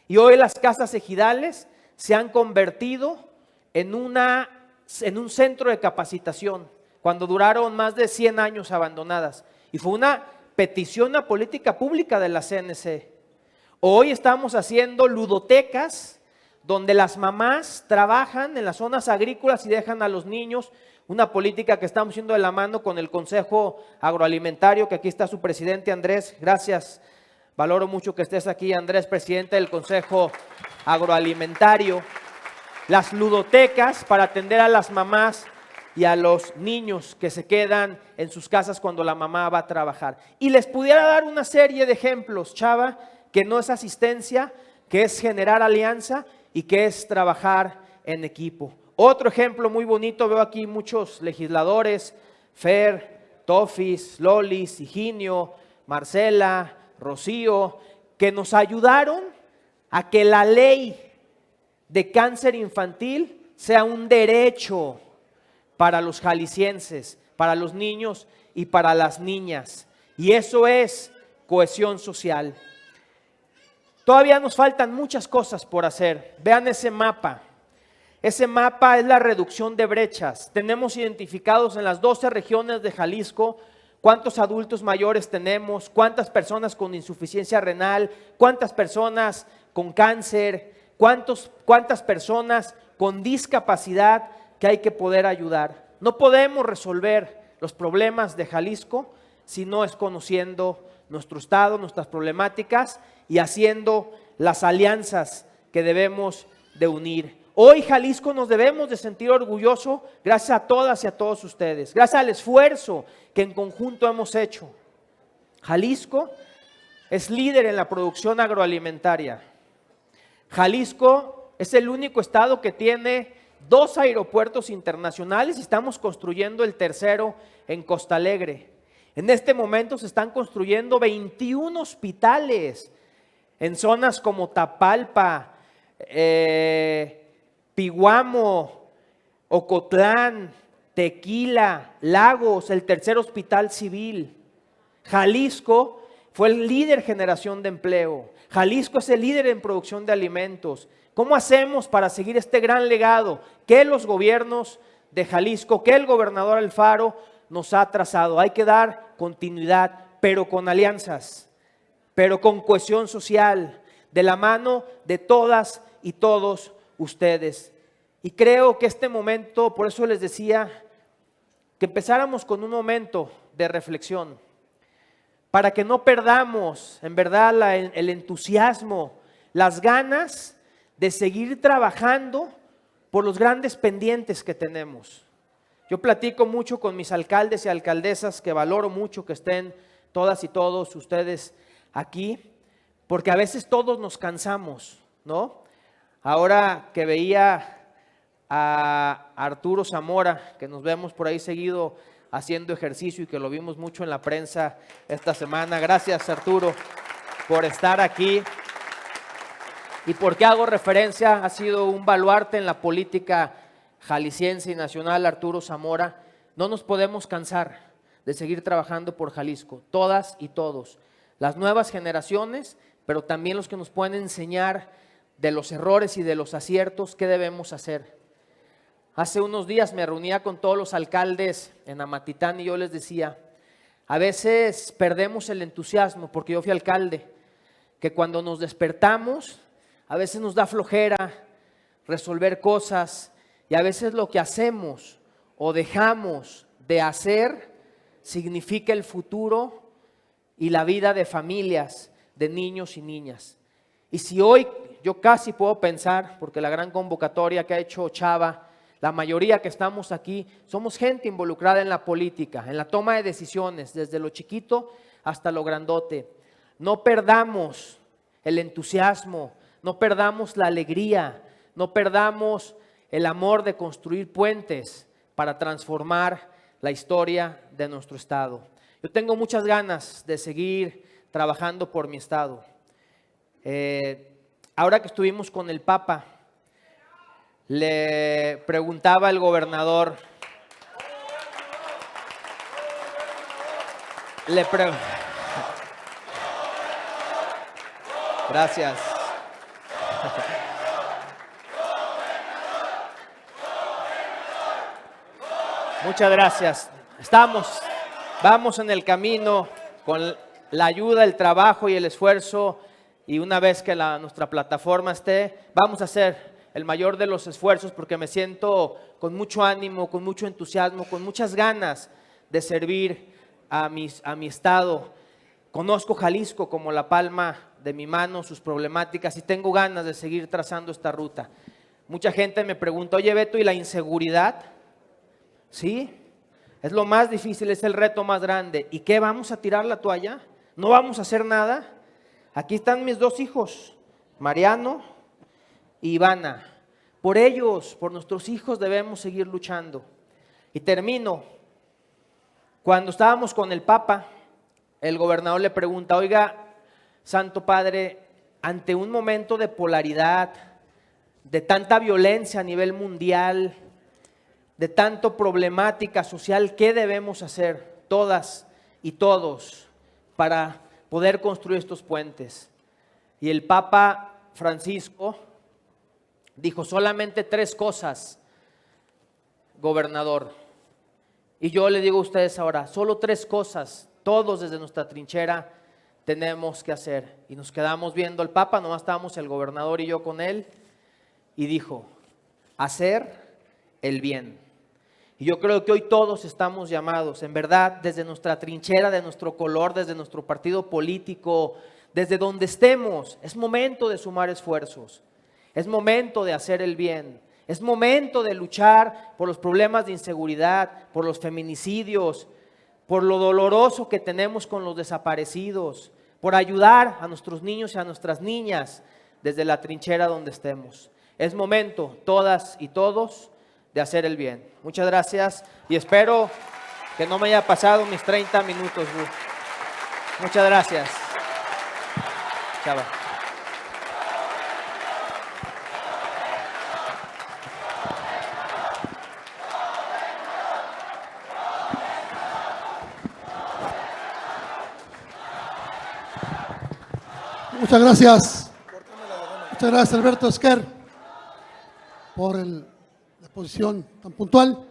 Y hoy las casas ejidales se han convertido en un centro de capacitación, cuando duraron más de 100 años abandonadas. Y fue una petición a política pública de la CNC. Hoy estamos haciendo ludotecas, donde las mamás trabajan en las zonas agrícolas y dejan a los niños. Una política que estamos haciendo de la mano con el Consejo Agroalimentario, que aquí está su presidente Andrés. Gracias, valoro mucho que estés aquí, Andrés, presidente del Consejo Agroalimentario. Las ludotecas para atender a las mamás y a los niños que se quedan en sus casas cuando la mamá va a trabajar. Y les pudiera dar una serie de ejemplos, Chava, que no es asistencia, que es generar alianza y que es trabajar en equipo. Otro ejemplo muy bonito, veo aquí muchos legisladores, Fer, Tofis, Lolis, Higinio, Marcela, Rocío, que nos ayudaron a que la ley de cáncer infantil sea un derecho para los jaliscienses, para los niños y para las niñas. Y eso es cohesión social. Todavía nos faltan muchas cosas por hacer. Vean ese mapa. Ese mapa es la reducción de brechas. Tenemos identificados en las 12 regiones de Jalisco cuántos adultos mayores tenemos, cuántas personas con insuficiencia renal, cuántas personas con cáncer, cuántas personas con discapacidad que hay que poder ayudar. No podemos resolver los problemas de Jalisco si no es conociendo nuestro estado, nuestras problemáticas y haciendo las alianzas que debemos de unir. Hoy Jalisco nos debemos de sentir orgulloso gracias a todas y a todos ustedes, gracias al esfuerzo que en conjunto hemos hecho. Jalisco es líder en la producción agroalimentaria. Jalisco es el único estado que tiene 2 aeropuertos internacionales y estamos construyendo el tercero en Costa Alegre. En este momento se están construyendo 21 hospitales en zonas como Tapalpa, Piguamo, Ocotlán, Tequila, Lagos, el tercer hospital civil. Jalisco fue el líder en generación de empleo. Jalisco es el líder en producción de alimentos. ¿Cómo hacemos para seguir este gran legado que los gobiernos de Jalisco, que el gobernador Alfaro nos ha trazado? Hay que dar continuidad, pero con alianzas, pero con cohesión social, de la mano de todas y todos ustedes. Y creo que este momento, por eso les decía, que empezáramos con un momento de reflexión, para que no perdamos en verdad el entusiasmo, las ganas de seguir trabajando por los grandes pendientes que tenemos. Yo platico mucho con mis alcaldes y alcaldesas, que valoro mucho que estén todas y todos ustedes aquí, porque a veces todos nos cansamos, ¿no? Ahora que veía a Arturo Zamora, que nos vemos por ahí seguido haciendo ejercicio y que lo vimos mucho en la prensa esta semana. Gracias, Arturo, por estar aquí. ¿Y por qué hago referencia? Ha sido un baluarte en la política jalisciense y nacional, Arturo Zamora. No nos podemos cansar de seguir trabajando por Jalisco, todas y todos, las nuevas generaciones, pero también los que nos pueden enseñar de los errores y de los aciertos, qué debemos hacer. Hace unos días me reunía con todos los alcaldes en Amatitán y yo les decía, a veces perdemos el entusiasmo, porque yo fui alcalde, que cuando nos despertamos, a veces nos da flojera resolver cosas y a veces lo que hacemos o dejamos de hacer significa el futuro y la vida de familias, de niños y niñas. Y si hoy yo casi puedo pensar, porque la gran convocatoria que ha hecho Chava, la mayoría que estamos aquí, somos gente involucrada en la política, en la toma de decisiones, desde lo chiquito hasta lo grandote. No perdamos el entusiasmo, no perdamos la alegría, no perdamos el amor de construir puentes para transformar la historia de nuestro estado. Yo tengo muchas ganas de seguir trabajando por mi estado. Ahora que estuvimos con el Papa, le preguntaba al gobernador, gracias. Muchas gracias. Vamos en el camino con la ayuda, el trabajo y el esfuerzo, y una vez que nuestra plataforma esté, vamos a hacer el mayor de los esfuerzos, porque me siento con mucho ánimo, con mucho entusiasmo, con muchas ganas de servir a mi estado. Conozco Jalisco como la palma de mi mano, sus problemáticas, y tengo ganas de seguir trazando esta ruta. Mucha gente me pregunta, oye Beto, ¿y la inseguridad? Sí, es lo más difícil, es el reto más grande. ¿Y qué, vamos a tirar la toalla? ¿No vamos a hacer nada? Aquí están mis 2 hijos, Mariano y Ivana. Por ellos, por nuestros hijos debemos seguir luchando. Y termino. Cuando estábamos con el Papa, el gobernador le pregunta, oiga, Santo Padre, ante un momento de polaridad, de tanta violencia a nivel mundial, de tanta problemática social, ¿qué debemos hacer todas y todos para poder construir estos puentes? Y el Papa Francisco Dijo, solamente 3 cosas, gobernador. Y yo le digo a ustedes ahora, solo 3 cosas, todos desde nuestra trinchera tenemos que hacer. Y nos quedamos viendo al Papa, nomás estábamos el gobernador y yo con él, y dijo, hacer el bien. Y yo creo que hoy todos estamos llamados, en verdad, desde nuestra trinchera, de nuestro color, desde nuestro partido político, desde donde estemos, es momento de sumar esfuerzos, es momento de hacer el bien, es momento de luchar por los problemas de inseguridad, por los feminicidios, por lo doloroso que tenemos con los desaparecidos, por ayudar a nuestros niños y a nuestras niñas desde la trinchera donde estemos. Es momento, todas y todos, de hacer el bien. Muchas gracias y espero que no me haya pasado mis 30 minutos. Muchas gracias. Chava. Muchas gracias. Muchas gracias, Alberto Esquer, por la posición tan puntual.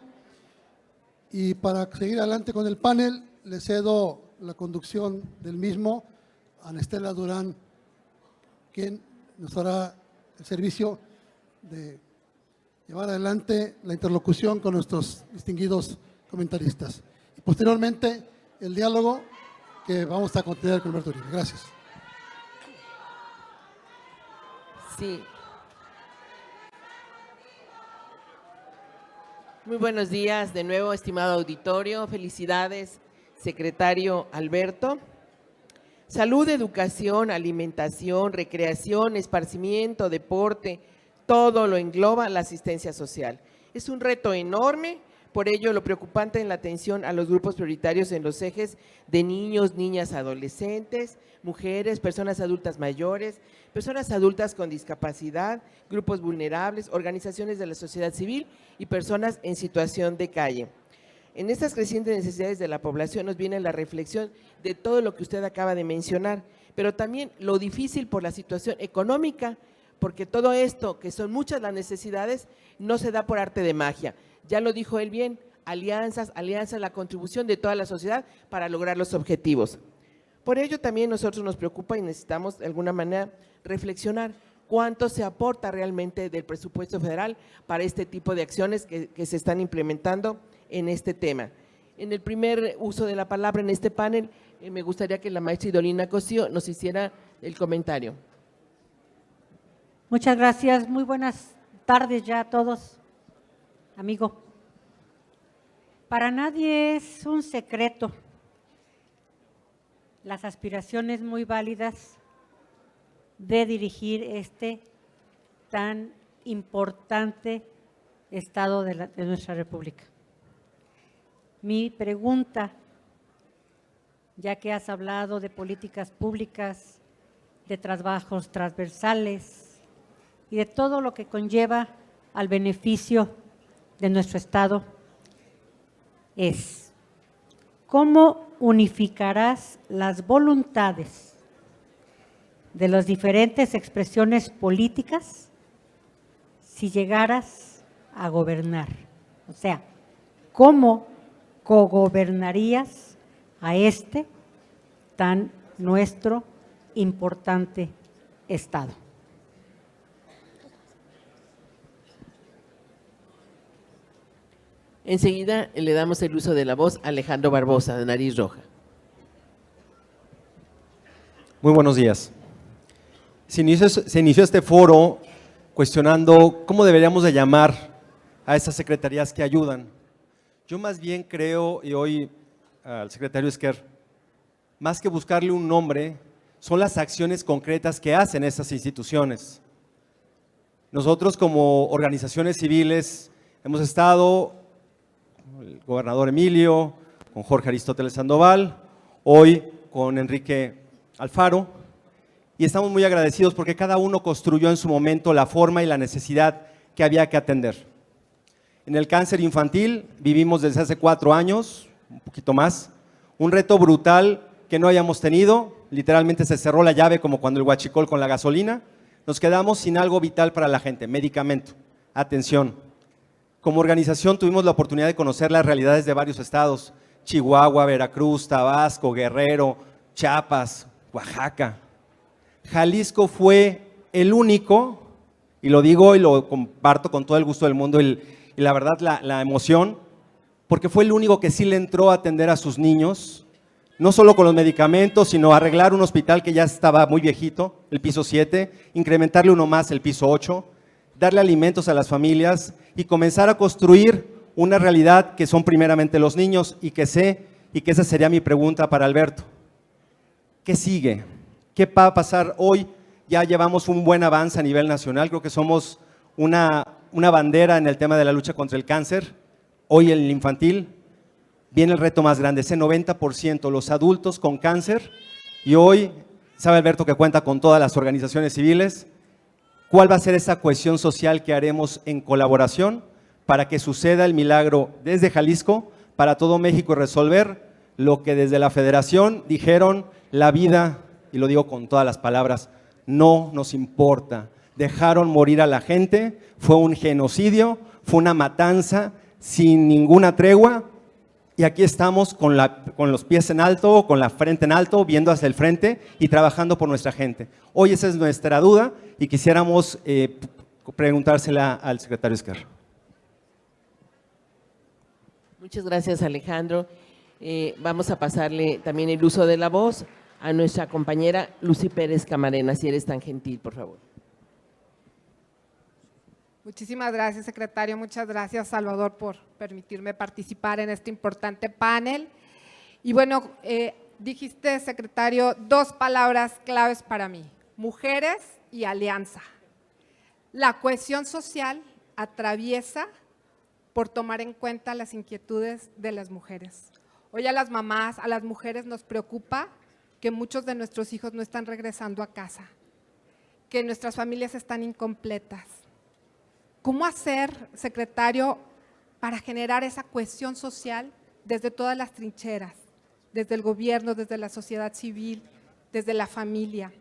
Y para seguir adelante con el panel, le cedo la conducción del mismo a Ana Estela Durán, quien nos hará el servicio de llevar adelante la interlocución con nuestros distinguidos comentaristas. Y posteriormente, el diálogo que vamos a contener con Alberto Uribe. Gracias. Sí. Muy buenos días de nuevo, estimado auditorio. Felicidades, secretario Alberto. Salud, educación, alimentación, recreación, esparcimiento, deporte, todo lo engloba la asistencia social. Es un reto enorme, por ello lo preocupante en la atención a los grupos prioritarios en los ejes de niños, niñas, adolescentes, mujeres, personas adultas mayores, personas adultas con discapacidad, grupos vulnerables, organizaciones de la sociedad civil y personas en situación de calle. En estas crecientes necesidades de la población nos viene la reflexión de todo lo que usted acaba de mencionar, pero también lo difícil por la situación económica, porque todo esto, que son muchas las necesidades, no se da por arte de magia. Ya lo dijo él bien, alianzas, la contribución de toda la sociedad para lograr los objetivos. Por ello también nosotros nos preocupa y necesitamos de alguna manera reflexionar cuánto se aporta realmente del presupuesto federal para este tipo de acciones que se están implementando en este tema. En el primer uso de la palabra en este panel, me gustaría que la maestra Idolina Cosío nos hiciera el comentario. Muchas gracias, muy buenas tardes ya a todos, amigo. Para nadie es un secreto las aspiraciones muy válidas de dirigir este tan importante estado de nuestra República. Mi pregunta, ya que has hablado de políticas públicas, de trabajos transversales y de todo lo que conlleva al beneficio de nuestro Estado, es ¿cómo unificarás las voluntades de las diferentes expresiones políticas si llegaras a gobernar? O sea, ¿cómo cogobernarías a este tan nuestro importante Estado? Enseguida le damos el uso de la voz a Alejandro Barbosa, de Nariz Roja. Muy buenos días. Se inició este foro cuestionando cómo deberíamos de llamar a esas secretarías que ayudan. Yo más bien creo, y hoy al secretario Esquer, más que buscarle un nombre, son las acciones concretas que hacen esas instituciones. Nosotros como organizaciones civiles hemos estado, el gobernador Emilio, con Jorge Aristóteles Sandoval, hoy con Enrique Alfaro, y estamos muy agradecidos porque cada uno construyó en su momento la forma y la necesidad que había que atender. En el cáncer infantil vivimos desde hace 4 años, un poquito más, un reto brutal que no hayamos tenido, literalmente se cerró la llave como cuando el huachicol con la gasolina, nos quedamos sin algo vital para la gente, medicamento, atención. Como organización tuvimos la oportunidad de conocer las realidades de varios estados, Chihuahua, Veracruz, Tabasco, Guerrero, Chiapas, Oaxaca. Jalisco fue el único, y lo digo y lo comparto con todo el gusto del mundo y la verdad la emoción, porque fue el único que sí le entró a atender a sus niños, no solo con los medicamentos, sino arreglar un hospital que ya estaba muy viejito, el piso 7, incrementarle uno más, el piso 8, darle alimentos a las familias y comenzar a construir una realidad que son primeramente los niños y que esa sería mi pregunta para Alberto. ¿Qué sigue? ¿Qué va a pasar hoy? Ya llevamos un buen avance a nivel nacional, creo que somos una bandera en el tema de la lucha contra el cáncer. Hoy en el infantil viene el reto más grande, ese 90%, los adultos con cáncer, y hoy sabe Alberto que cuenta con todas las organizaciones civiles. ¿Cuál va a ser esa cohesión social que haremos en colaboración para que suceda el milagro desde Jalisco para todo México y resolver lo que desde la Federación dijeron, la vida, y lo digo con todas las palabras, no nos importa? Dejaron morir a la gente, fue un genocidio, fue una matanza sin ninguna tregua, y aquí estamos con los pies en alto, con la frente en alto, viendo hacia el frente y trabajando por nuestra gente. Hoy esa es nuestra duda y quisiéramos preguntársela al secretario Esquerra. Muchas gracias, Alejandro. Vamos a pasarle también el uso de la voz a nuestra compañera Lucy Pérez Camarena, si eres tan gentil, por favor. Muchísimas gracias, secretario. Muchas gracias, Salvador, por permitirme participar en este importante panel. Y bueno, dijiste, secretario, dos palabras claves para mí: mujeres y alianza. La cohesión social atraviesa por tomar en cuenta las inquietudes de las mujeres. Hoy a las mamás, a las mujeres nos preocupa que muchos de nuestros hijos no están regresando a casa, que nuestras familias están incompletas. ¿Cómo hacer, secretario, para generar esa cohesión social desde todas las trincheras, desde el gobierno, desde la sociedad civil, desde la familia?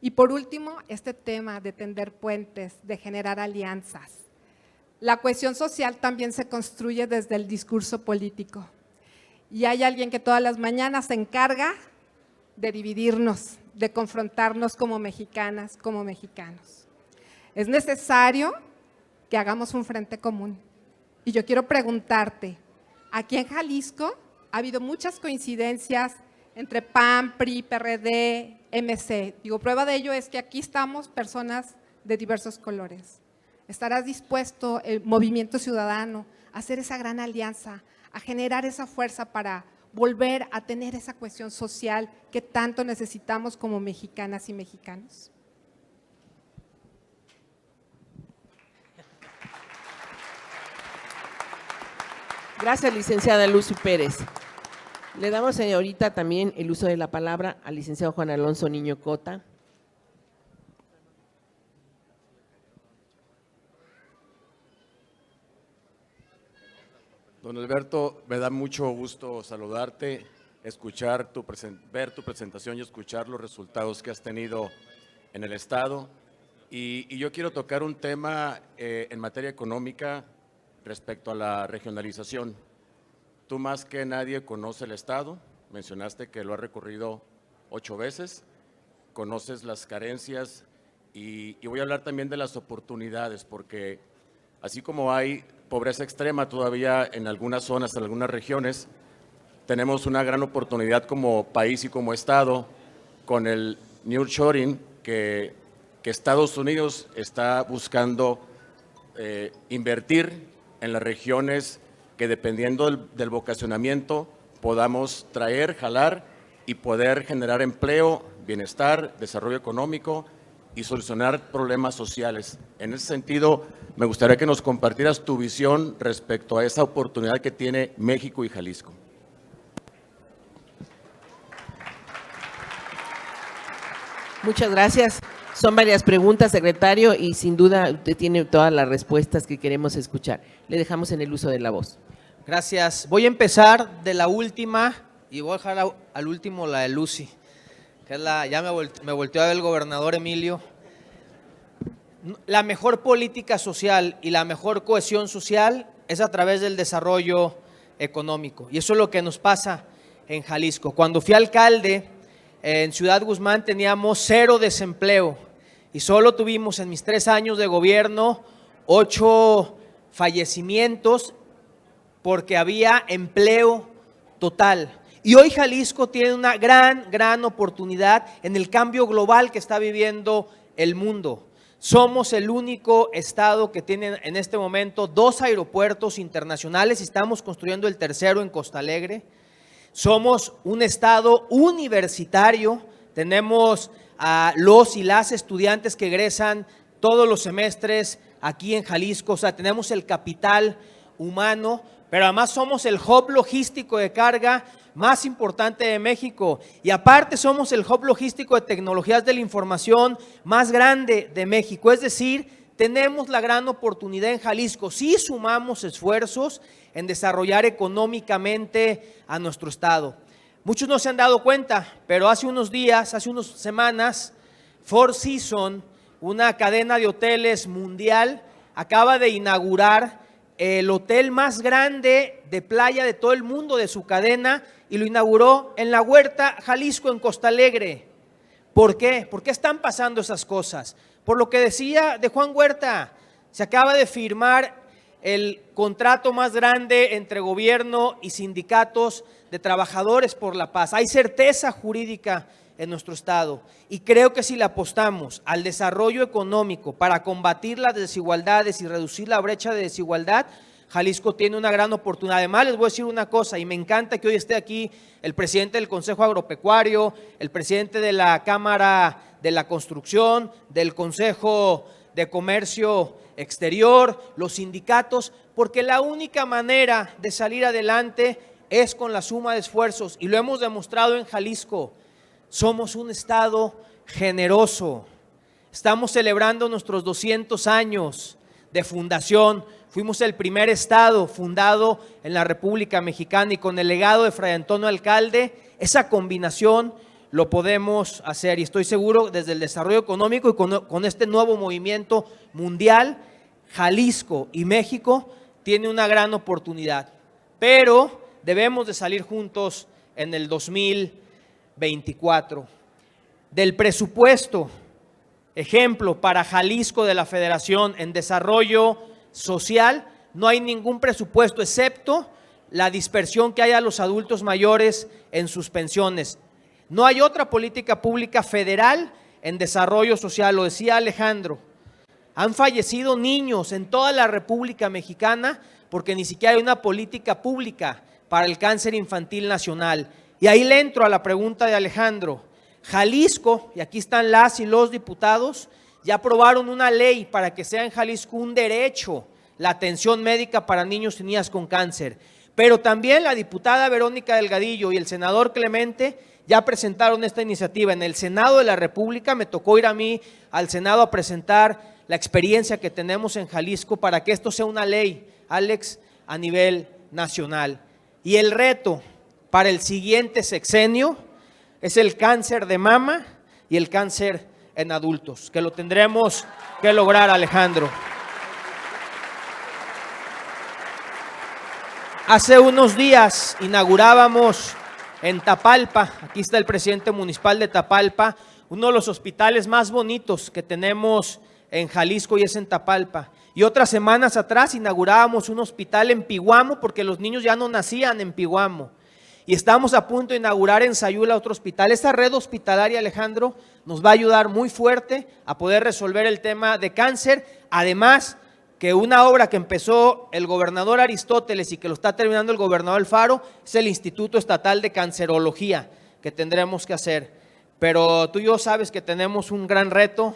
Y por último, este tema de tender puentes, de generar alianzas. La cohesión social también se construye desde el discurso político. Y hay alguien que todas las mañanas se encarga de dividirnos, de confrontarnos como mexicanas, como mexicanos. Es necesario que hagamos un frente común. Y yo quiero preguntarte, aquí en Jalisco ha habido muchas coincidencias entre PAN, PRI, PRD, MC. Digo, prueba de ello es que aquí estamos personas de diversos colores. ¿Estarás dispuesto, el Movimiento Ciudadano, a hacer esa gran alianza, a generar esa fuerza para volver a tener esa cohesión social que tanto necesitamos como mexicanas y mexicanos? Gracias, licenciada Lucy Pérez. Le damos ahorita también el uso de la palabra al licenciado Juan Alonso Niño Cota. Don Alberto, me da mucho gusto saludarte, ver tu presentación y escuchar los resultados que has tenido en el Estado. Y yo quiero tocar un tema en materia económica respecto a la regionalización. Tú más que nadie conoces el Estado, mencionaste que lo has recorrido 8 veces, conoces las carencias y voy a hablar también de las oportunidades, porque así como hay pobreza extrema todavía en algunas zonas, en algunas regiones, tenemos una gran oportunidad como país y como Estado con el nearshoring que Estados Unidos está buscando invertir en las regiones que, dependiendo del vocacionamiento, podamos traer, jalar y poder generar empleo, bienestar, desarrollo económico y solucionar problemas sociales. En ese sentido, me gustaría que nos compartieras tu visión respecto a esa oportunidad que tiene México y Jalisco. Muchas gracias. Son varias preguntas, secretario, y sin duda usted tiene todas las respuestas que queremos escuchar. Le dejamos en el uso de la voz. Gracias. Voy a empezar de la última y voy a dejar al último la de Lucy, que es ya me volteó a ver el gobernador Emilio. La mejor política social y la mejor cohesión social es a través del desarrollo económico. Y eso es lo que nos pasa en Jalisco. Cuando fui alcalde en Ciudad Guzmán teníamos 0 desempleo y solo tuvimos en mis 3 años de gobierno 8 fallecimientos porque había empleo total. Y hoy Jalisco tiene una gran oportunidad en el cambio global que está viviendo el mundo. Somos el único estado que tiene en este momento 2 aeropuertos internacionales y estamos construyendo el tercero en Costa Alegre. Somos un estado universitario, tenemos a los y las estudiantes que egresan todos los semestres aquí en Jalisco, o sea, tenemos el capital humano, pero además somos el hub logístico de carga más importante de México y aparte somos el hub logístico de tecnologías de la información más grande de México. Es decir, tenemos la gran oportunidad en Jalisco, si sumamos esfuerzos en desarrollar económicamente a nuestro estado. Muchos no se han dado cuenta, pero hace unos días, hace unas semanas, Four Seasons, una cadena de hoteles mundial, acaba de inaugurar el hotel más grande de playa de todo el mundo de su cadena y lo inauguró en La Huerta, Jalisco, en Costa Alegre. ¿Por qué? ¿Por qué están pasando esas cosas? Por lo que decía de Juan Huerta, se acaba de firmar el contrato más grande entre gobierno y sindicatos de trabajadores por la paz. Hay certeza jurídica en nuestro estado y creo que si le apostamos al desarrollo económico para combatir las desigualdades y reducir la brecha de desigualdad, Jalisco tiene una gran oportunidad. Además, les voy a decir una cosa y me encanta que hoy esté aquí el presidente del Consejo Agropecuario, el presidente de la Cámara de la Construcción, del Consejo de Comercio Exterior, los sindicatos, porque la única manera de salir adelante es con la suma de esfuerzos y lo hemos demostrado en Jalisco. Somos un estado generoso, estamos celebrando nuestros 200 años de fundación, fuimos el primer estado fundado en la República Mexicana y con el legado de Fray Antonio Alcalde, esa combinación lo podemos hacer y estoy seguro desde el desarrollo económico y con este nuevo movimiento mundial, Jalisco y México tiene una gran oportunidad, pero debemos de salir juntos en el 2024. Del presupuesto, ejemplo, para Jalisco de la Federación en desarrollo social, no hay ningún presupuesto excepto la dispersión que hay a los adultos mayores en sus pensiones. No hay otra política pública federal en desarrollo social, lo decía Alejandro. Han fallecido niños en toda la República Mexicana porque ni siquiera hay una política pública para el cáncer infantil nacional. Y ahí le entro a la pregunta de Alejandro. Jalisco, y aquí están las y los diputados, ya aprobaron una ley para que sea en Jalisco un derecho la atención médica para niños y niñas con cáncer. Pero también la diputada Verónica Delgadillo y el senador Clemente ya presentaron esta iniciativa en el Senado de la República. Me tocó ir a mí al Senado a presentar la experiencia que tenemos en Jalisco para que esto sea una ley, Alex, a nivel nacional. Y el reto para el siguiente sexenio es el cáncer de mama y el cáncer en adultos, que lo tendremos que lograr, Alejandro. Hace unos días inaugurábamos en Tapalpa, aquí está el presidente municipal de Tapalpa, uno de los hospitales más bonitos que tenemos en Jalisco y es en Tapalpa. Y otras semanas atrás inaugurábamos un hospital en Piguamo porque los niños ya no nacían en Piguamo. Y estamos a punto de inaugurar en Sayula otro hospital. Esta red hospitalaria, Alejandro, nos va a ayudar muy fuerte a poder resolver el tema de cáncer. Además, que una obra que empezó el gobernador Aristóteles y que lo está terminando el gobernador Alfaro es el Instituto Estatal de Cancerología que tendremos que hacer. Pero tú y yo sabes que tenemos un gran reto,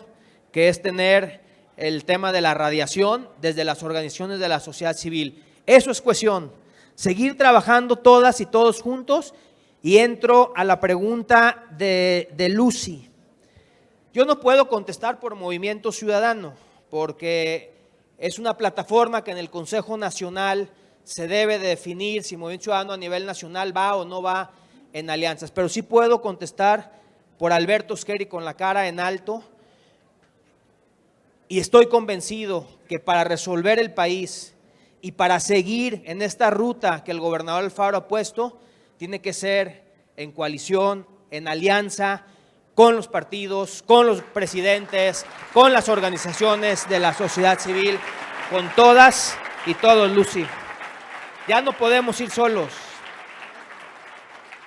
que es tener el tema de la radiación desde las organizaciones de la sociedad civil. Eso es cuestión, seguir trabajando todas y todos juntos. Y entro a la pregunta de Lucy. Yo no puedo contestar por Movimiento Ciudadano, porque es una plataforma que en el Consejo Nacional se debe de definir si Movimiento Ciudadano a nivel nacional va o no va en alianzas. Pero sí puedo contestar por Alberto Esqueri con la cara en alto. Y estoy convencido que para resolver el país y para seguir en esta ruta que el gobernador Alfaro ha puesto, tiene que ser en coalición, en alianza con los partidos, con los presidentes, con las organizaciones de la sociedad civil, con todas y todos, Lucy. Ya no podemos ir solos.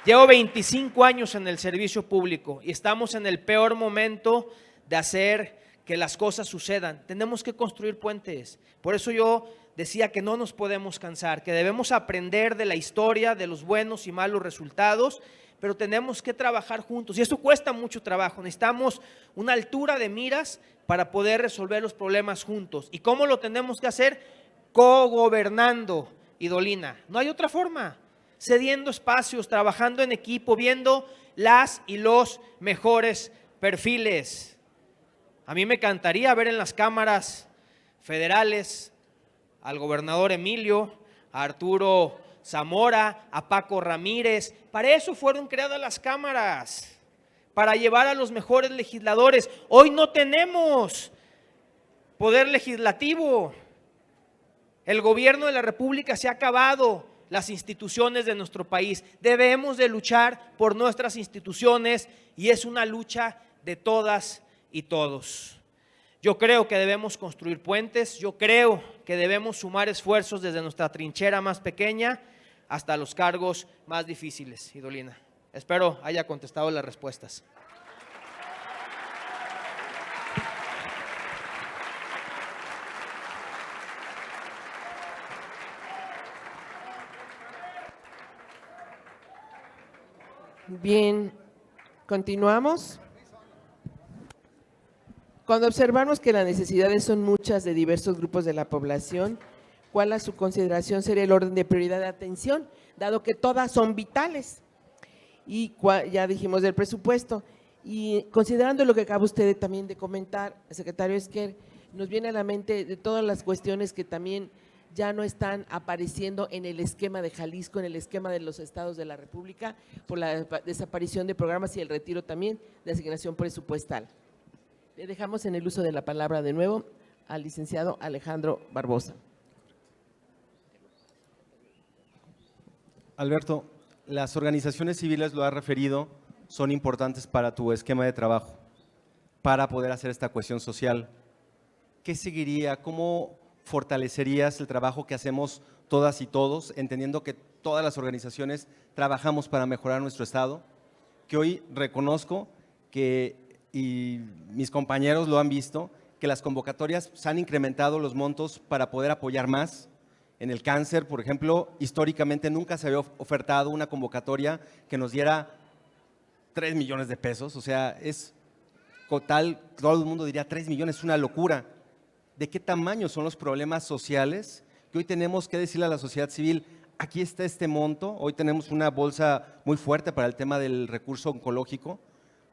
Llevo 25 años en el servicio público y estamos en el peor momento de hacer que las cosas sucedan. Tenemos que construir puentes. Por eso yo decía que no nos podemos cansar, que debemos aprender de la historia, de los buenos y malos resultados, pero tenemos que trabajar juntos. Y eso cuesta mucho trabajo. Necesitamos una altura de miras para poder resolver los problemas juntos. ¿Y cómo lo tenemos que hacer? Cogobernando, Idolina. No hay otra forma. Cediendo espacios, trabajando en equipo, viendo las y los mejores perfiles. A mí me encantaría ver en las cámaras federales al gobernador Emilio, a Arturo Zamora, a Paco Ramírez. Para eso fueron creadas las cámaras, para llevar a los mejores legisladores. Hoy no tenemos poder legislativo. El gobierno de la República se ha acabado. Las instituciones de nuestro país. Debemos de luchar por nuestras instituciones y es una lucha de todas y todos. Yo creo que debemos construir puentes, yo creo que debemos sumar esfuerzos desde nuestra trinchera más pequeña hasta los cargos más difíciles, Idolina. Espero haya contestado las respuestas. Bien, continuamos. Cuando observamos que las necesidades son muchas de diversos grupos de la población, ¿cuál a su consideración sería el orden de prioridad de atención, dado que todas son vitales? Y ya dijimos del presupuesto. Y considerando lo que acaba usted también de comentar, secretario Esquer, nos viene a la mente de todas las cuestiones que también ya no están apareciendo en el esquema de Jalisco, en el esquema de los estados de la República, por la desaparición de programas y el retiro también de asignación presupuestal. Le dejamos en el uso de la palabra de nuevo al licenciado Alejandro Barbosa. Alberto, las organizaciones civiles, lo has referido, son importantes para tu esquema de trabajo, para poder hacer esta cohesión social. ¿Qué seguiría? ¿Cómo fortalecerías el trabajo que hacemos todas y todos, entendiendo que todas las organizaciones trabajamos para mejorar nuestro estado? Que hoy reconozco que, y mis compañeros lo han visto, que las convocatorias se han incrementado los montos para poder apoyar más. En el cáncer, por ejemplo, históricamente nunca se había ofertado una convocatoria que nos diera 3 millones de pesos, o sea, es total, todo el mundo diría 3 millones, es una locura. ¿De qué tamaño son los problemas sociales que hoy tenemos que decirle a la sociedad civil? Aquí está este monto, hoy tenemos una bolsa muy fuerte para el tema del recurso oncológico,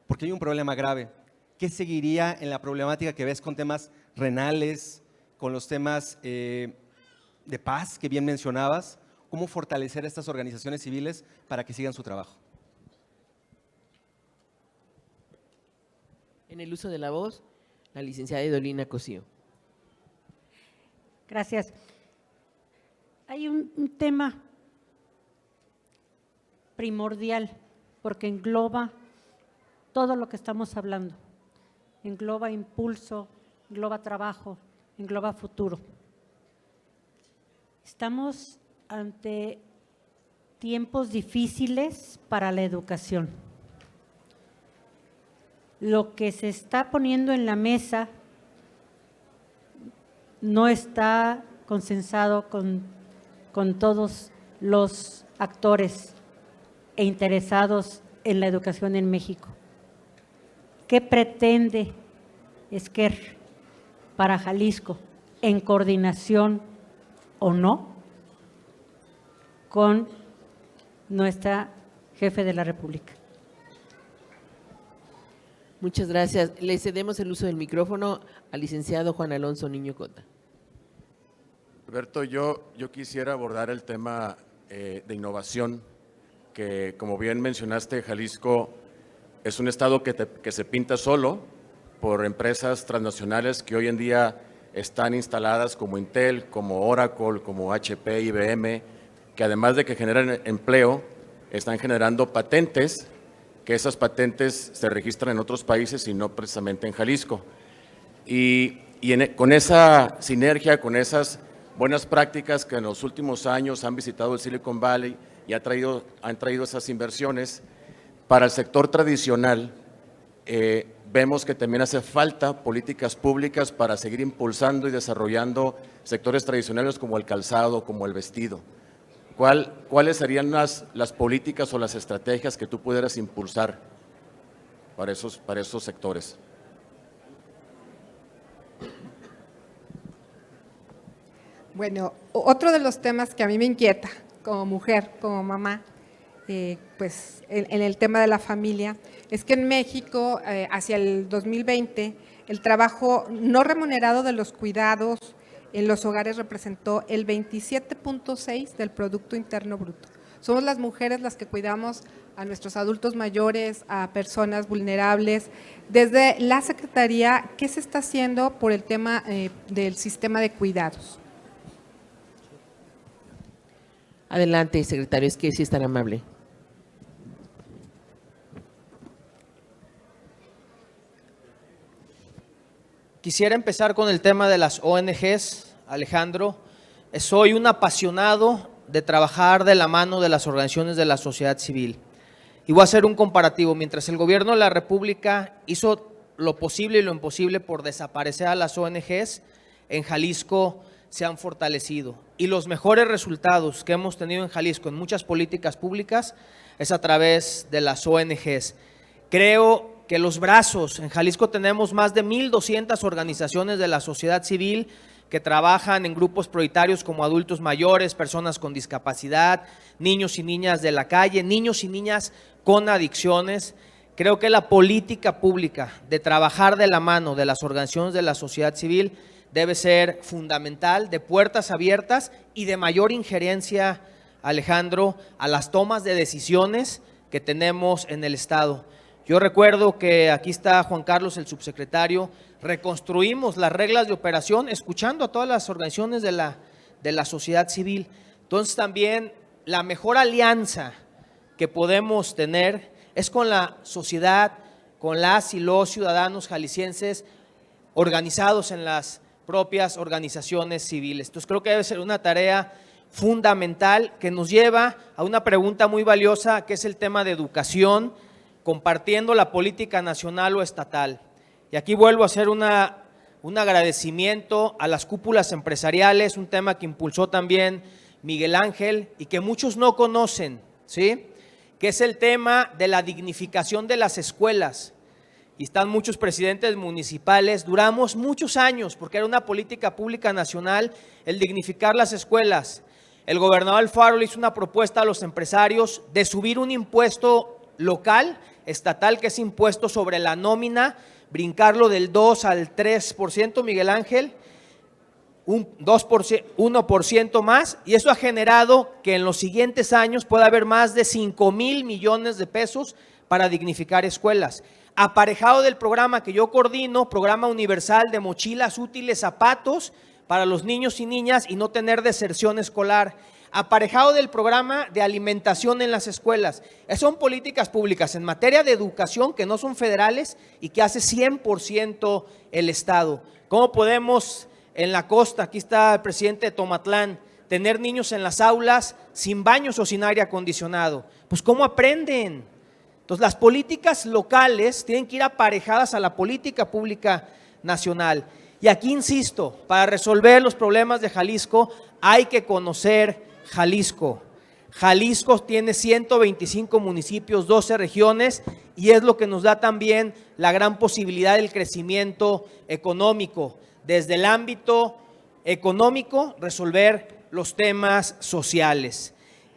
porque hay un problema grave. ¿Qué seguiría en la problemática que ves con temas renales, con los temas de paz que bien mencionabas? ¿Cómo fortalecer a estas organizaciones civiles para que sigan su trabajo? En el uso de la voz, la licenciada Idolina Cosío. Gracias. Hay un tema primordial porque engloba todo lo que estamos hablando. Engloba impulso, engloba trabajo, engloba futuro. Estamos ante tiempos difíciles para la educación. Lo que se está poniendo en la mesa no está consensado con todos los actores e interesados en la educación en México. ¿Qué pretende Esquer para Jalisco en coordinación o no con nuestra jefe de la República? Muchas gracias. Le cedemos el uso del micrófono al licenciado Juan Alonso Niño Cota. Alberto, yo quisiera abordar el tema de innovación, que como bien mencionaste, Jalisco es un estado que se pinta solo, por empresas transnacionales que hoy en día están instaladas como Intel, como Oracle, como HP, IBM, que además de que generan empleo, están generando patentes, que esas patentes se registran en otros países y no precisamente en Jalisco. Con esa sinergia, con esas buenas prácticas que en los últimos años han visitado el Silicon Valley y han traído esas inversiones, para el sector tradicional vemos que también hace falta políticas públicas para seguir impulsando y desarrollando sectores tradicionales como el calzado, como el vestido. ¿Cuáles serían las políticas o las estrategias que tú pudieras impulsar para esos sectores? Bueno, otro de los temas que a mí me inquieta como mujer, como mamá, pues en el tema de la familia, es que en México, hacia el 2020, el trabajo no remunerado de los cuidados en los hogares representó el 27.6% del Producto Interno Bruto. Somos las mujeres las que cuidamos a nuestros adultos mayores, a personas vulnerables. Desde la Secretaría, ¿qué se está haciendo por el tema del sistema de cuidados? Adelante, secretario, es que sí es tan amable. Quisiera empezar con el tema de las ONGs, Alejandro. Soy un apasionado de trabajar de la mano de las organizaciones de la sociedad civil. Y voy a hacer un comparativo. Mientras el gobierno de la República hizo lo posible y lo imposible por desaparecer a las ONGs, en Jalisco se han fortalecido. Y los mejores resultados que hemos tenido en Jalisco en muchas políticas públicas es a través de las ONGs. Creo que los brazos, en Jalisco tenemos más de 1,200 organizaciones de la sociedad civil que trabajan en grupos prioritarios como adultos mayores, personas con discapacidad, niños y niñas de la calle, niños y niñas con adicciones. Creo que la política pública de trabajar de la mano de las organizaciones de la sociedad civil debe ser fundamental, de puertas abiertas y de mayor injerencia, Alejandro, a las tomas de decisiones que tenemos en el Estado. Yo recuerdo que aquí está Juan Carlos, el subsecretario, reconstruimos las reglas de operación escuchando a todas las organizaciones de la sociedad civil. Entonces también la mejor alianza que podemos tener es con la sociedad, con las y los ciudadanos jaliscienses organizados en las propias organizaciones civiles. Entonces creo que debe ser una tarea fundamental que nos lleva a una pregunta muy valiosa, que es el tema de educación, compartiendo la política nacional o estatal. Y aquí vuelvo a hacer un agradecimiento a las cúpulas empresariales, un tema que impulsó también Miguel Ángel y que muchos no conocen, ¿sí? Que es el tema de la dignificación de las escuelas. Y están muchos presidentes municipales, duramos muchos años, porque era una política pública nacional, el dignificar las escuelas. El gobernador Alfaro le hizo una propuesta a los empresarios de subir un impuesto local, estatal, que es impuesto sobre la nómina, brincarlo del 2 al 3%, Miguel Ángel, un 1% más, y eso ha generado que en los siguientes años pueda haber más de 5,000 millones de pesos para dignificar escuelas. Aparejado del programa que yo coordino, programa universal de mochilas, útiles, zapatos para los niños y niñas y no tener deserción escolar. Aparejado del programa de alimentación en las escuelas. Son políticas públicas en materia de educación que no son federales y que hace 100% el Estado. ¿Cómo podemos en la costa, aquí está el presidente de Tomatlán, tener niños en las aulas sin baños o sin aire acondicionado? Pues ¿cómo aprenden? Entonces las políticas locales tienen que ir aparejadas a la política pública nacional. Y aquí insisto, para resolver los problemas de Jalisco hay que conocer Jalisco. Jalisco tiene 125 municipios, 12 regiones y es lo que nos da también la gran posibilidad del crecimiento económico. Desde el ámbito económico, resolver los temas sociales.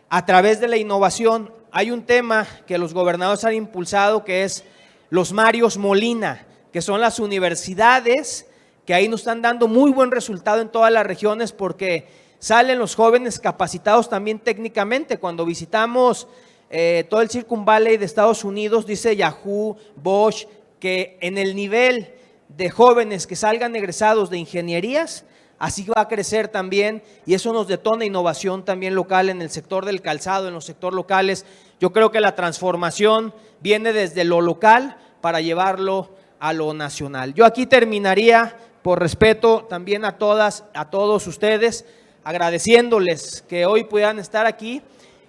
A través de la innovación, hay un tema que los gobernadores han impulsado que es los Marios Molina, que son las universidades que ahí nos están dando muy buen resultado en todas las regiones porque salen los jóvenes capacitados también técnicamente. Cuando visitamos todo el Silicon Valley de Estados Unidos, dice Yahoo, Bosch, que en el nivel de jóvenes que salgan egresados de ingenierías, así va a crecer también, y eso nos detona innovación también local en el sector del calzado, en los sectores locales. Yo creo que la transformación viene desde lo local para llevarlo a lo nacional. Yo aquí terminaría, por respeto también a todas, a todos ustedes, agradeciéndoles que hoy puedan estar aquí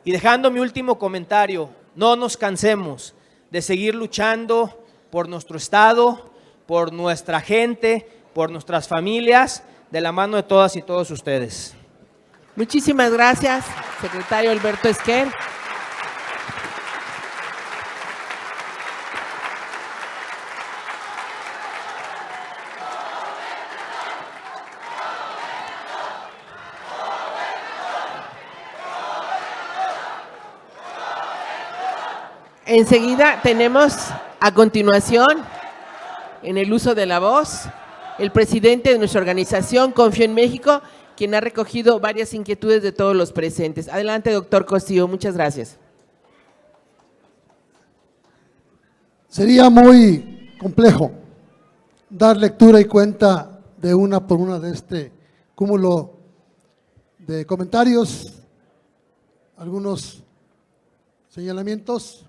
y dejando mi último comentario: no nos cansemos de seguir luchando por nuestro estado, por nuestra gente, por nuestras familias, de la mano de todas y todos ustedes. Muchísimas gracias, secretario Alberto Esquer. Enseguida tenemos a continuación, en el uso de la voz, el presidente de nuestra organización Confío en México, quien ha recogido varias inquietudes de todos los presentes. Adelante, doctor Cosío, muchas gracias. Sería muy complejo dar lectura y cuenta de una por una de este cúmulo de comentarios, algunos señalamientos.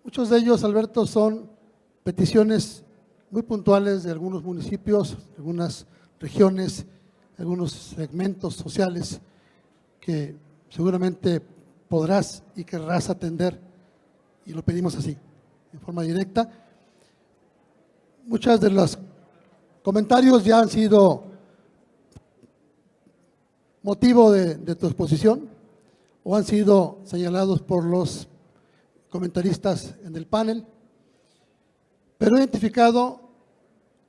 Muchos de ellos, Alberto, son peticiones muy puntuales de algunos municipios, algunas regiones, algunos segmentos sociales que seguramente podrás y querrás atender, y lo pedimos así, de forma directa. Muchos de los comentarios ya han sido motivo de tu exposición o han sido señalados por los comentaristas en el panel, pero he identificado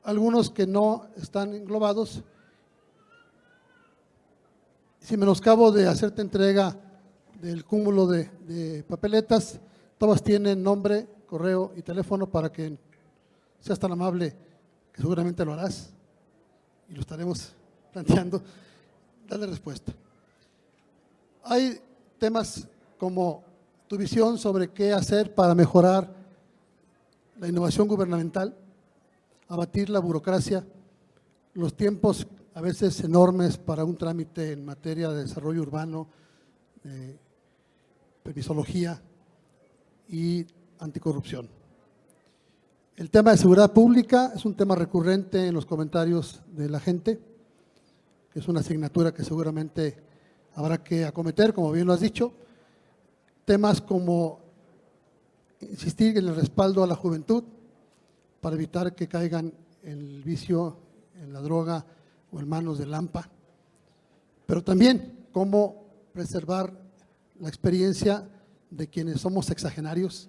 algunos que no están englobados. Si menoscabo de hacerte entrega del cúmulo de papeletas, todas tienen nombre, correo y teléfono para que seas tan amable, que seguramente lo harás y lo estaremos planteando, darle respuesta. Hay temas como tu visión sobre qué hacer para mejorar la innovación gubernamental, abatir la burocracia, los tiempos a veces enormes para un trámite en materia de desarrollo urbano, de permisología y anticorrupción. El tema de seguridad pública es un tema recurrente en los comentarios de la gente, que es una asignatura que seguramente habrá que acometer, como bien lo has dicho. Temas como insistir en el respaldo a la juventud para evitar que caigan en el vicio, en la droga o en manos del AMPA, pero también cómo preservar la experiencia de quienes somos sexagenarios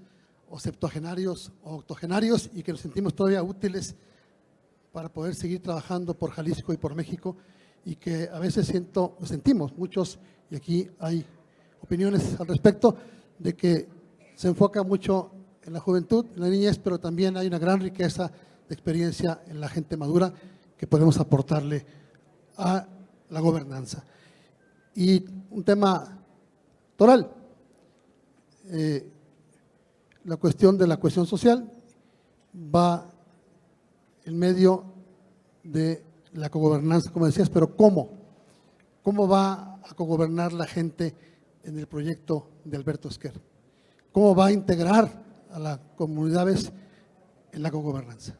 o septuagenarios o octogenarios y que nos sentimos todavía útiles para poder seguir trabajando por Jalisco y por México, y que a veces sentimos muchos, y aquí hay opiniones al respecto, de que se enfoca mucho en la juventud, en la niñez, pero también hay una gran riqueza de experiencia en la gente madura que podemos aportarle a la gobernanza. Y un tema toral, la cuestión de la cohesión social va en medio de la cogobernanza, como decías, pero ¿cómo? ¿Cómo va a cogobernar la gente en el proyecto de Alberto Esquer? ¿Cómo va a integrar a las comunidades en la cogobernanza?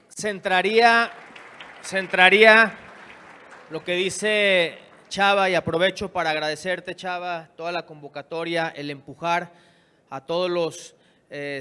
Centraría lo que dice Chava, y aprovecho para agradecerte, Chava, toda la convocatoria, el empujar a todos los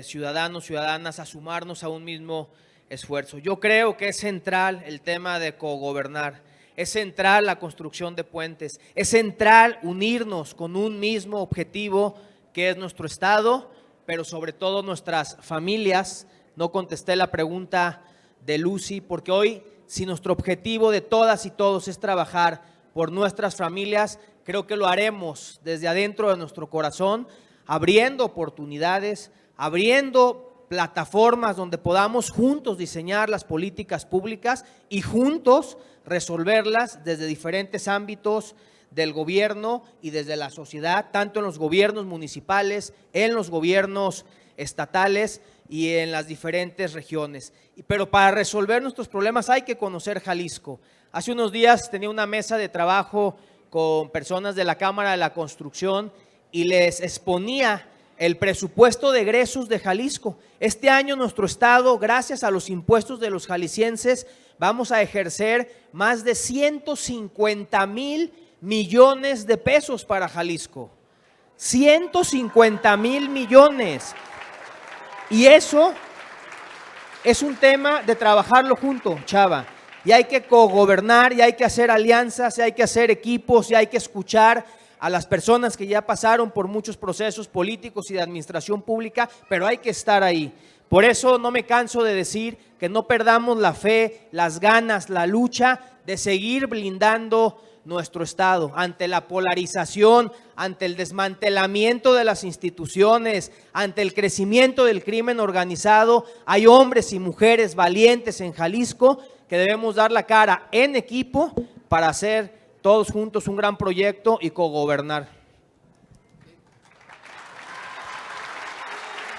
ciudadanos, ciudadanas a sumarnos a un mismo esfuerzo. Yo creo que es central el tema de cogobernar, es central la construcción de puentes, es central unirnos con un mismo objetivo que es nuestro Estado, pero sobre todo nuestras familias. No contesté la pregunta de Lucy, porque hoy, si nuestro objetivo de todas y todos es trabajar por nuestras familias, creo que lo haremos desde adentro de nuestro corazón, abriendo oportunidades, abriendo plataformas donde podamos juntos diseñar las políticas públicas y juntos resolverlas desde diferentes ámbitos del gobierno y desde la sociedad, tanto en los gobiernos municipales, en los gobiernos estatales y en las diferentes regiones. Pero para resolver nuestros problemas hay que conocer Jalisco. Hace unos días tenía una mesa de trabajo con personas de la Cámara de la Construcción y les exponía el presupuesto de egresos de Jalisco. Este año nuestro estado, gracias a los impuestos de los jaliscienses, vamos a ejercer más de 150,000 millones de pesos para Jalisco. 150,000 millones. Y eso es un tema de trabajarlo junto, Chava. Y hay que cogobernar, y hay que hacer alianzas, y hay que hacer equipos, y hay que escuchar a las personas que ya pasaron por muchos procesos políticos y de administración pública, pero hay que estar ahí. Por eso no me canso de decir que no perdamos la fe, las ganas, la lucha de seguir blindando nuestro estado ante la polarización, ante el desmantelamiento de las instituciones, ante el crecimiento del crimen organizado. Hay hombres y mujeres valientes en Jalisco que debemos dar la cara en equipo para hacer todos juntos un gran proyecto y cogobernar.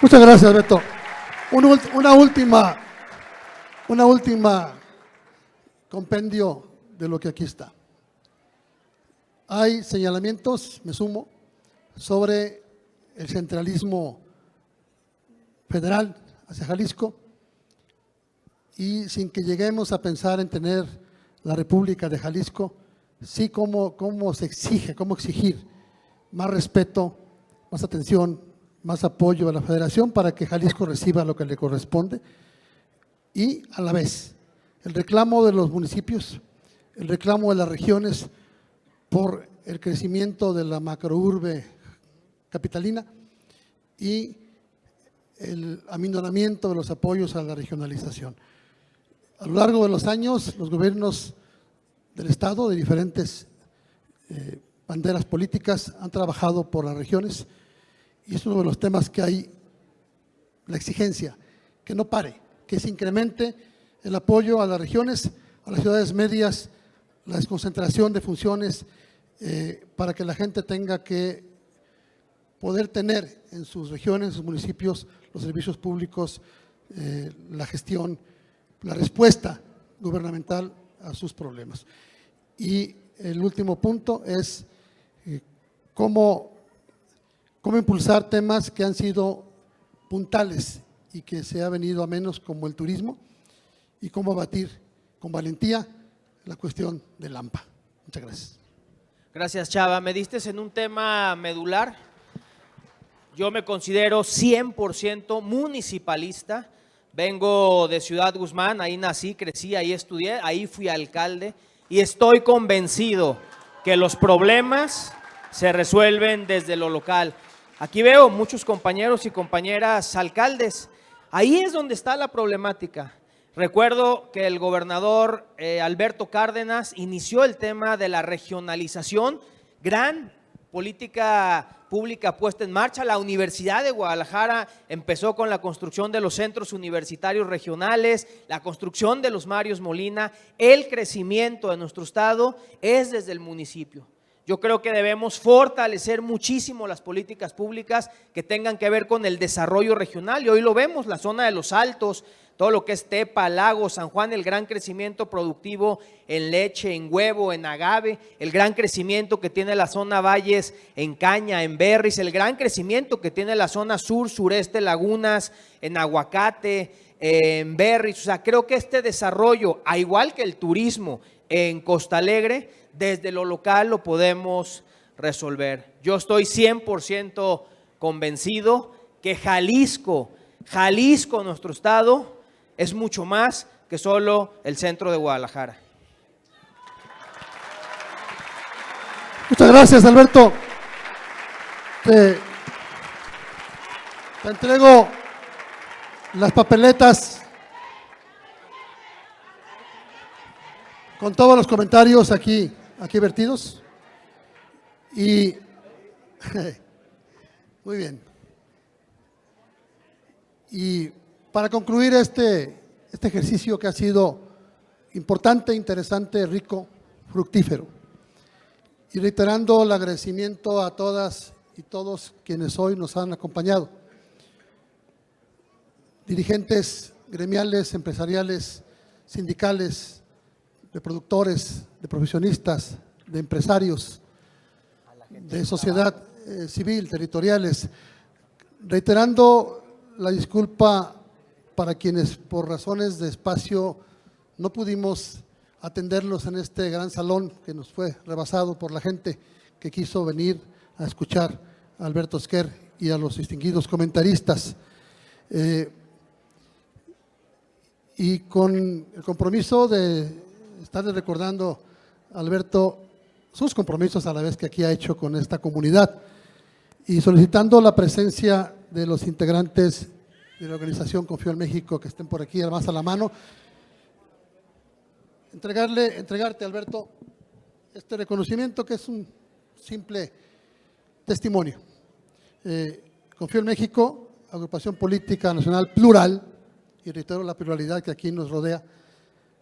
Muchas gracias, Beto. Una última compendio de lo que aquí está. Hay señalamientos, me sumo, sobre el centralismo federal hacia Jalisco, y sin que lleguemos a pensar en tener la República de Jalisco, sí cómo se exige, cómo exigir más respeto, más atención, más apoyo a la federación para que Jalisco reciba lo que le corresponde, y a la vez el reclamo de los municipios, el reclamo de las regiones por el crecimiento de la macrourbe capitalina y el aminoramiento de los apoyos a la regionalización. A lo largo de los años, los gobiernos del Estado, de diferentes banderas políticas, han trabajado por las regiones, y es uno de los temas que hay, la exigencia, que no pare, que se incremente el apoyo a las regiones, a las ciudades medias, la desconcentración de funciones, para que la gente tenga que poder tener en sus regiones, en sus municipios, los servicios públicos, la gestión, la respuesta gubernamental a sus problemas. Y el último punto es cómo impulsar temas que han sido puntales y que se ha venido a menos, como el turismo, y cómo abatir con valentía la cuestión del AMPA. Muchas gracias. Gracias, Chava. Me diste en un tema medular. Yo me considero 100% municipalista. Vengo de Ciudad Guzmán, ahí nací, crecí, ahí estudié, ahí fui alcalde, y estoy convencido que los problemas se resuelven desde lo local. Aquí veo muchos compañeros y compañeras alcaldes. Ahí es donde está la problemática. Recuerdo que el gobernador Alberto Cárdenas inició el tema de la regionalización, gran política pública puesta en marcha. La Universidad de Guadalajara empezó con la construcción de los centros universitarios regionales, la construcción de los Marios Molina. El crecimiento de nuestro estado es desde el municipio. Yo creo que debemos fortalecer muchísimo las políticas públicas que tengan que ver con el desarrollo regional, y hoy lo vemos, la zona de los Altos, todo lo que es Tepa, Lagos, San Juan, el gran crecimiento productivo en leche, en huevo, en agave, el gran crecimiento que tiene la zona Valles en caña, en berries, el gran crecimiento que tiene la zona sur, sureste, lagunas, en aguacate, en berries. O sea, creo que este desarrollo, a igual que el turismo en Costa Alegre, desde lo local lo podemos resolver. Yo estoy 100% convencido que Jalisco, nuestro estado, es mucho más que solo el centro de Guadalajara. Muchas gracias, Alberto. Te entrego las papeletas con todos los comentarios aquí vertidos. Y muy bien. Y para concluir este ejercicio que ha sido importante, interesante, rico, fructífero, y reiterando el agradecimiento a todas y todos quienes hoy nos han acompañado, dirigentes gremiales, empresariales, sindicales, de productores, de profesionistas, de empresarios, de sociedad civil, territoriales, reiterando la disculpa para quienes por razones de espacio no pudimos atenderlos en este gran salón que nos fue rebasado por la gente que quiso venir a escuchar a Alberto Esquer y a los distinguidos comentaristas. Y con el compromiso de estarle recordando a Alberto sus compromisos a la vez que aquí ha hecho con esta comunidad y solicitando la presencia de los integrantes de la organización Confío en México que estén por aquí, más a la mano. Entregarte, Alberto, este reconocimiento que es un simple testimonio. Confío en México, agrupación política nacional plural, y reitero la pluralidad que aquí nos rodea,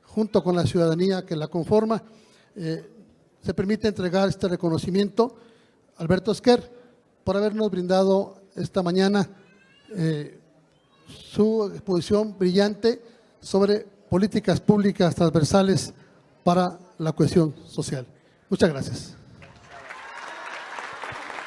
junto con la ciudadanía que la conforma, se permite entregar este reconocimiento a Alberto Esquer por habernos brindado esta mañana su exposición brillante sobre políticas públicas transversales para la cohesión social. Muchas gracias.